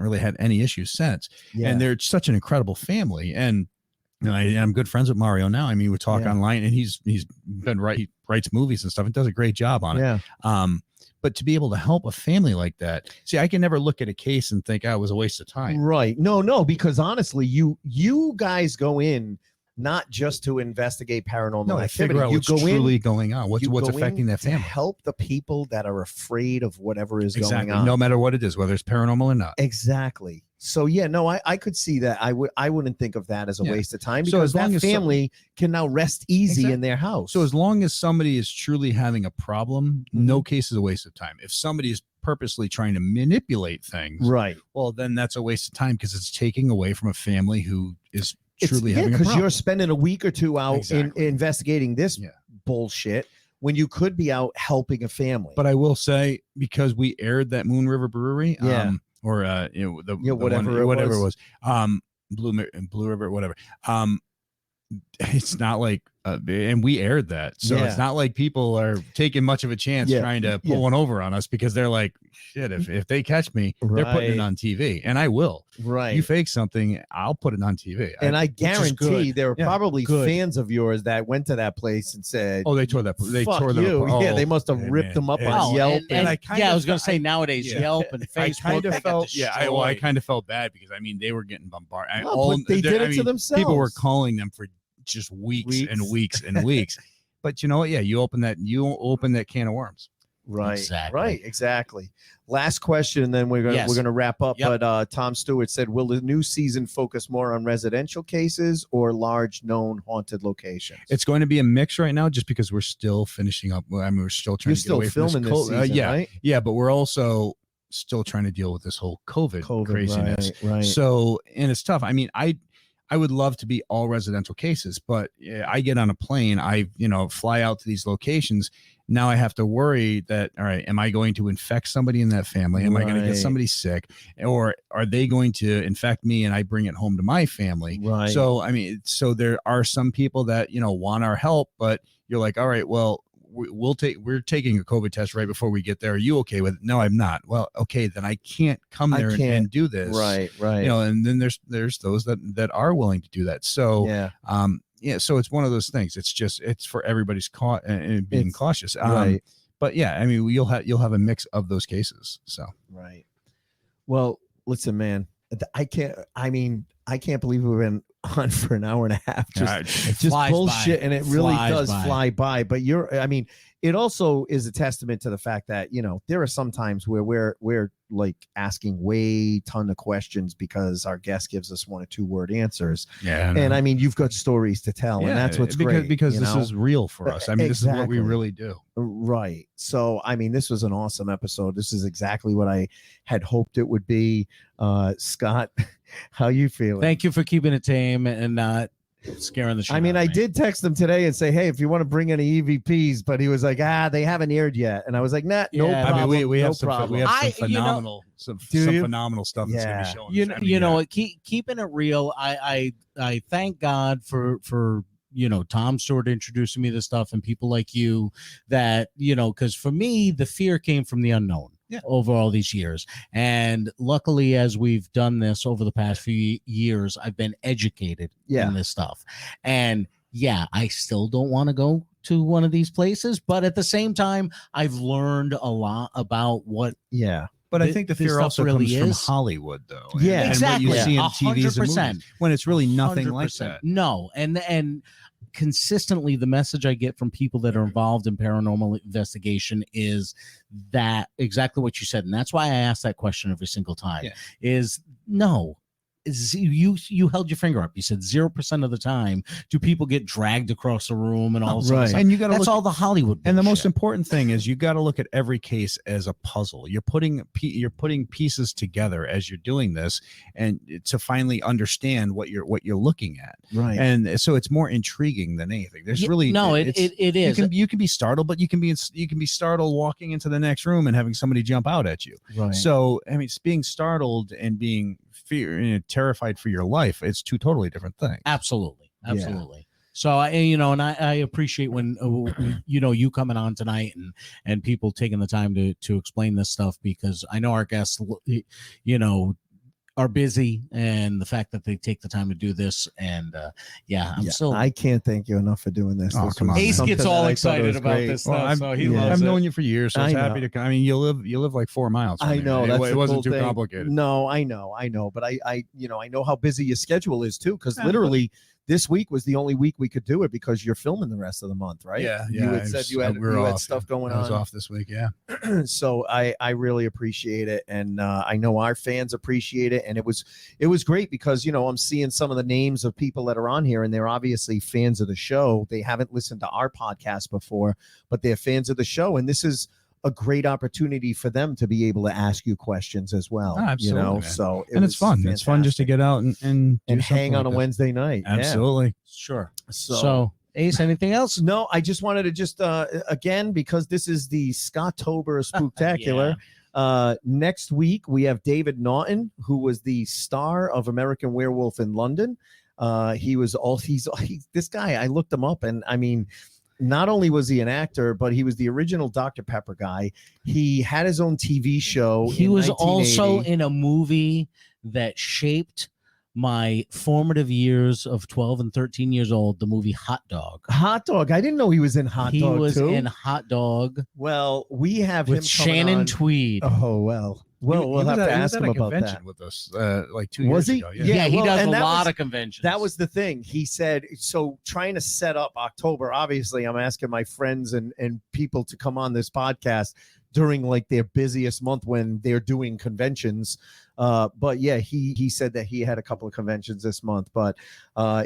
really had any issues since. And they're such an incredible family. And I'm good friends with Mario now. I mean, we talk online, and he's been he writes movies and stuff and does a great job on it. But to be able to help a family like that, see, I can never look at a case and think, it was a waste of time.
Right. No, because honestly, you guys go in not just to investigate paranormal activity.
Figure out what's truly going on. What's affecting that family.
Help the people that are afraid of whatever is going on.
No matter what it is, whether it's paranormal or not.
Exactly. So I could see that. I wouldn't think of that as a waste of time, because that family can now rest easy in their house.
So as long as somebody is truly having a problem, no case is a waste of time. If somebody is purposely trying to manipulate things,
right,
well, then that's a waste of time, because it's taking away from a family who is truly having a problem.
Because you're spending a week or two out in investigating this bullshit, when you could be out helping a family.
But I will say, because we aired that Moon River Brewery, or
whatever it was,
Blue River, whatever. It's not like, and we aired that, so it's not like people are taking much of a chance trying to pull one over on us, because they're like, shit, if they catch me, they're putting it on TV, and I will.
Right.
You fake something, I'll put it on TV.
And I guarantee there were probably fans of yours that went to that place and said,
"Oh, they tore that. They tore
you."
them.
Yeah, they must have ripped them up on Yelp.
And I was going to say, nowadays Yelp and Facebook.
I kind of felt, I kind of felt bad, because I mean, they were getting bombarded.
They did it to themselves.
People were calling them for just weeks and weeks and weeks. But you know what? Yeah, you open that can of worms.
Right.
Exactly.
Right. Exactly. Last question, and then we're gonna wrap up.
Yep.
But Tom Stewart said, "Will the new season focus more on residential cases or large known haunted locations?"
It's going to be a mix right now, just because we're still finishing up. I mean, we're still trying
You're
to get
still
away from
filming this
COVID.
season, right?
Yeah, but we're also still trying to deal with this whole COVID craziness.
Right.
So, and it's tough. I mean, I would love to be all residential cases, but I get on a plane, I fly out to these locations. Now I have to worry that, all right, am I going to infect somebody in that family? Am I going to get somebody sick, or are they going to infect me and I bring it home to my family?
Right.
So, I mean, so there are some people that, want our help, but you're like, all right, well, we're taking a COVID test right before we get there. Are you okay with it? No, I'm not. Well, okay, then I can't come there and do this.
Right.
And then there's those that are willing to do that. So so it's one of those things. It's for everybody's being cautious.
Right.
But yeah, I mean, you'll have a mix of those cases. So
right. Well, listen, man, I can't believe we've been on for an hour and a half. Just bullshit. And it really does fly by. But it also is a testament to the fact that, there are some times where we're like asking way ton of questions because our guest gives us 1 or 2 word answers.
Yeah.
And you've got stories to tell, and that's what's great.
Because this is real for us. I mean, this is what we really do.
Right. So, this was an awesome episode. This is exactly what I had hoped it would be. Scott, how you feeling?
Thank you for keeping it tame and not scaring the shit out of me.
I did text him today and say, hey, if you want to bring any EVPs, but he was like, they haven't aired yet. And I was like, no problem.
I mean, we have some
problem.
phenomenal phenomenal stuff that's going to be showing.
Keeping it real. I thank God for Tom Stewart introducing me to stuff and people like you that, because for me, the fear came from the unknown. Yeah. Over all these years. And luckily, as we've done this over the past few years, I've been educated in this stuff. And I still don't want to go to one of these places, but at the same time, I've learned a lot about what.
Yeah. But I think the fear also really comes from Hollywood, though.
Yeah, exactly.
And what you see in TVs and movies, when it's really nothing 100%. Like that.
No, and consistently the message I get from people that are involved in paranormal investigation is that exactly what you said, and that's why I ask that question every single time. Is no. You held your finger up. You said 0% of the time do people get dragged across the room and all that.
And you got to
that's all the Hollywood bullshit.
And the most important thing is you got to look at every case as a puzzle. You're putting pieces together as you're doing this, and to finally understand what you're looking at.
Right.
And so it's more intriguing than anything. There's
it is.
You can be startled, but you can be startled walking into the next room and having somebody jump out at you.
Right.
So it's being startled and being terrified for your life. It's 2 totally different things.
Absolutely. So I appreciate when you coming on tonight and people taking the time to explain this stuff, because I know our guests are busy, and the fact that they take the time to do this, and I can't thank you enough for doing this.
Oh, come on,
Ace gets all excited about this stuff. So he loves it.
I've known you for years, so I was happy to come. I mean, you live like 4 miles from
I know
me.
that's
it wasn't too complicated.
No, I know, but I know how busy your schedule is too, because literally this week was the only week we could do it because you're filming the rest of the month, right?
Yeah.
You had said you had stuff going on.
I was off this week, yeah.
So I really appreciate it, and I know our fans appreciate it, and it was great because I'm seeing some of the names of people that are on here, and they're obviously fans of the show. They haven't listened to our podcast before, but they're fans of the show, and this is a great opportunity for them to be able to ask you questions as well.
Oh, absolutely,
so
it's fun.
Fantastic.
It's fun just to get out and
hang on a Wednesday night.
Absolutely.
Sure. So Ace, anything else?
No, I just wanted to just again, because this is the Scottober Spooktacular. Next week we have David Naughton, who was the star of American Werewolf in London. This guy, I looked him up, and I mean, not only was he an actor, but he was the original Dr. Pepper guy. He had his own TV show.
He was also in a movie that shaped my formative years of 12 and 13 years old, the movie Hot Dog.
Hot Dog. I didn't know he was in Hot Dog.
He was in Hot Dog.
Well, we have
with
him
Shannon Tweed.
Oh, well. Well, we'll have to ask him about
convention
that.
with us like 2
Was
years
he?
ago.
Yeah, he
well,
does a
and that
lot
was-
of conventions.
That was the thing. He said, so trying to set up October, obviously I'm asking my friends and people to come on this podcast during like their busiest month when they're doing conventions. But yeah, he said that he had a couple of conventions this month, but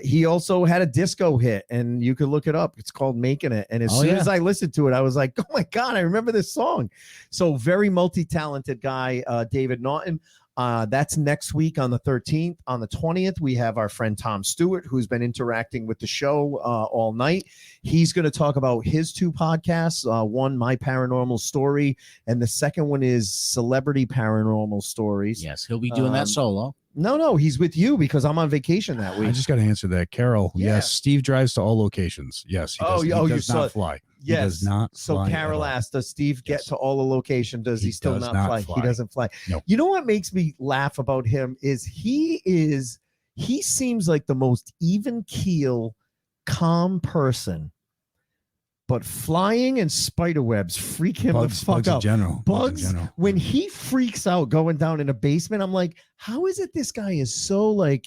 he also had a disco hit, and you could look it up. It's called Making It. And as soon as I listened to it, I was like, oh my God, I remember this song. So very multi-talented guy, David Naughton. That's next week on the 13th. On the 20th, we have our friend Tom Stewart, who's been interacting with the show all night. He's going to talk about his two podcasts. One, My Paranormal Story, and the second one is Celebrity Paranormal Stories.
Yes, he'll be doing that solo.
No, he's with you because I'm on vacation that week.
I just got to answer that. Carol,
Yeah.
yes, Steve drives to all locations. Yes, he does, he does not fly.
Yes.
He does not
So
fly
Carol
at all.
asked, does Steve get
Yes.
to all the location? Does he still
does
not
not
fly?
fly.
He doesn't fly.
No.
You know what makes me laugh about him is he seems like the most even keel, calm person, but flying and spider webs freak him the fuck
bugs in
out.
general.
Bugs,
in general.
when he freaks out going down in a basement, I'm like, how is it this guy is so like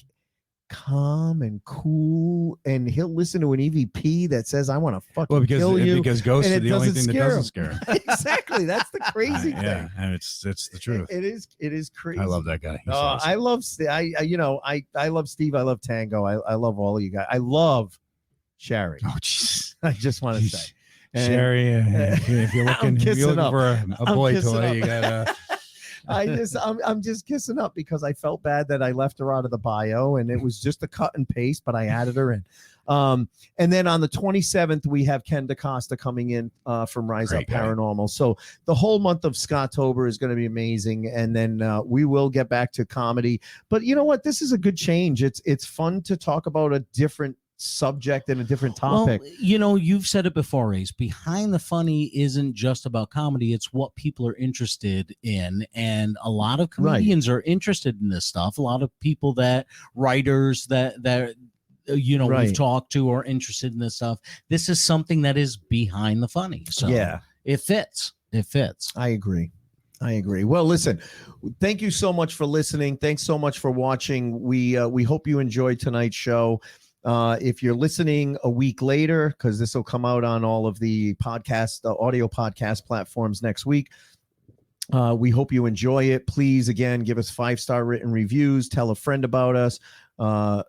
calm and cool, and he'll listen to an EVP that says, I want to fucking kill you.
Because ghosts
and
are
it
the only
doesn't
thing that doesn't
scare
scare him.
Exactly. That's the crazy thing.
Yeah, and it's the truth.
It is crazy.
I love that guy. He's awesome.
I love I love Steve. I love Tango. I love all of you guys. I love Sherry.
Oh, jeez.
I just want to say, And
Sherry, if you're
I'm
looking
up.
for a
I'm
boy
kissing
toy,
up.
you gotta.
I'm just kissing up because I felt bad that I left her out of the bio, and it was just a cut and paste, but I added her in. And then on the 27th, we have Ken DaCosta coming in from Rise
Great
Up
guy.
Paranormal. So the whole month of Scottober is going to be amazing. And then we will get back to comedy. But you know what? This is a good change. It's fun to talk about a different subject and a different topic.
Well, you know, you've said it before, Ace. Behind the Funny isn't just about comedy. It's what people are interested in. And a lot of comedians are interested in this stuff. A lot of people writers that we've talked to are interested in this stuff. This is something that is behind the funny. So
Yeah.
it fits.
I agree. Well, listen, thank you so much for listening. Thanks so much for watching. We hope you enjoyed tonight's show. If you're listening a week later, because this will come out on all of the audio podcast platforms next week, we hope you enjoy it. Please, again, give us 5-star written reviews. Tell a friend about us.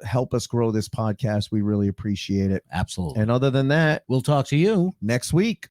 Help us grow this podcast. We really appreciate it.
Absolutely.
And other than that,
We'll talk to you
next week.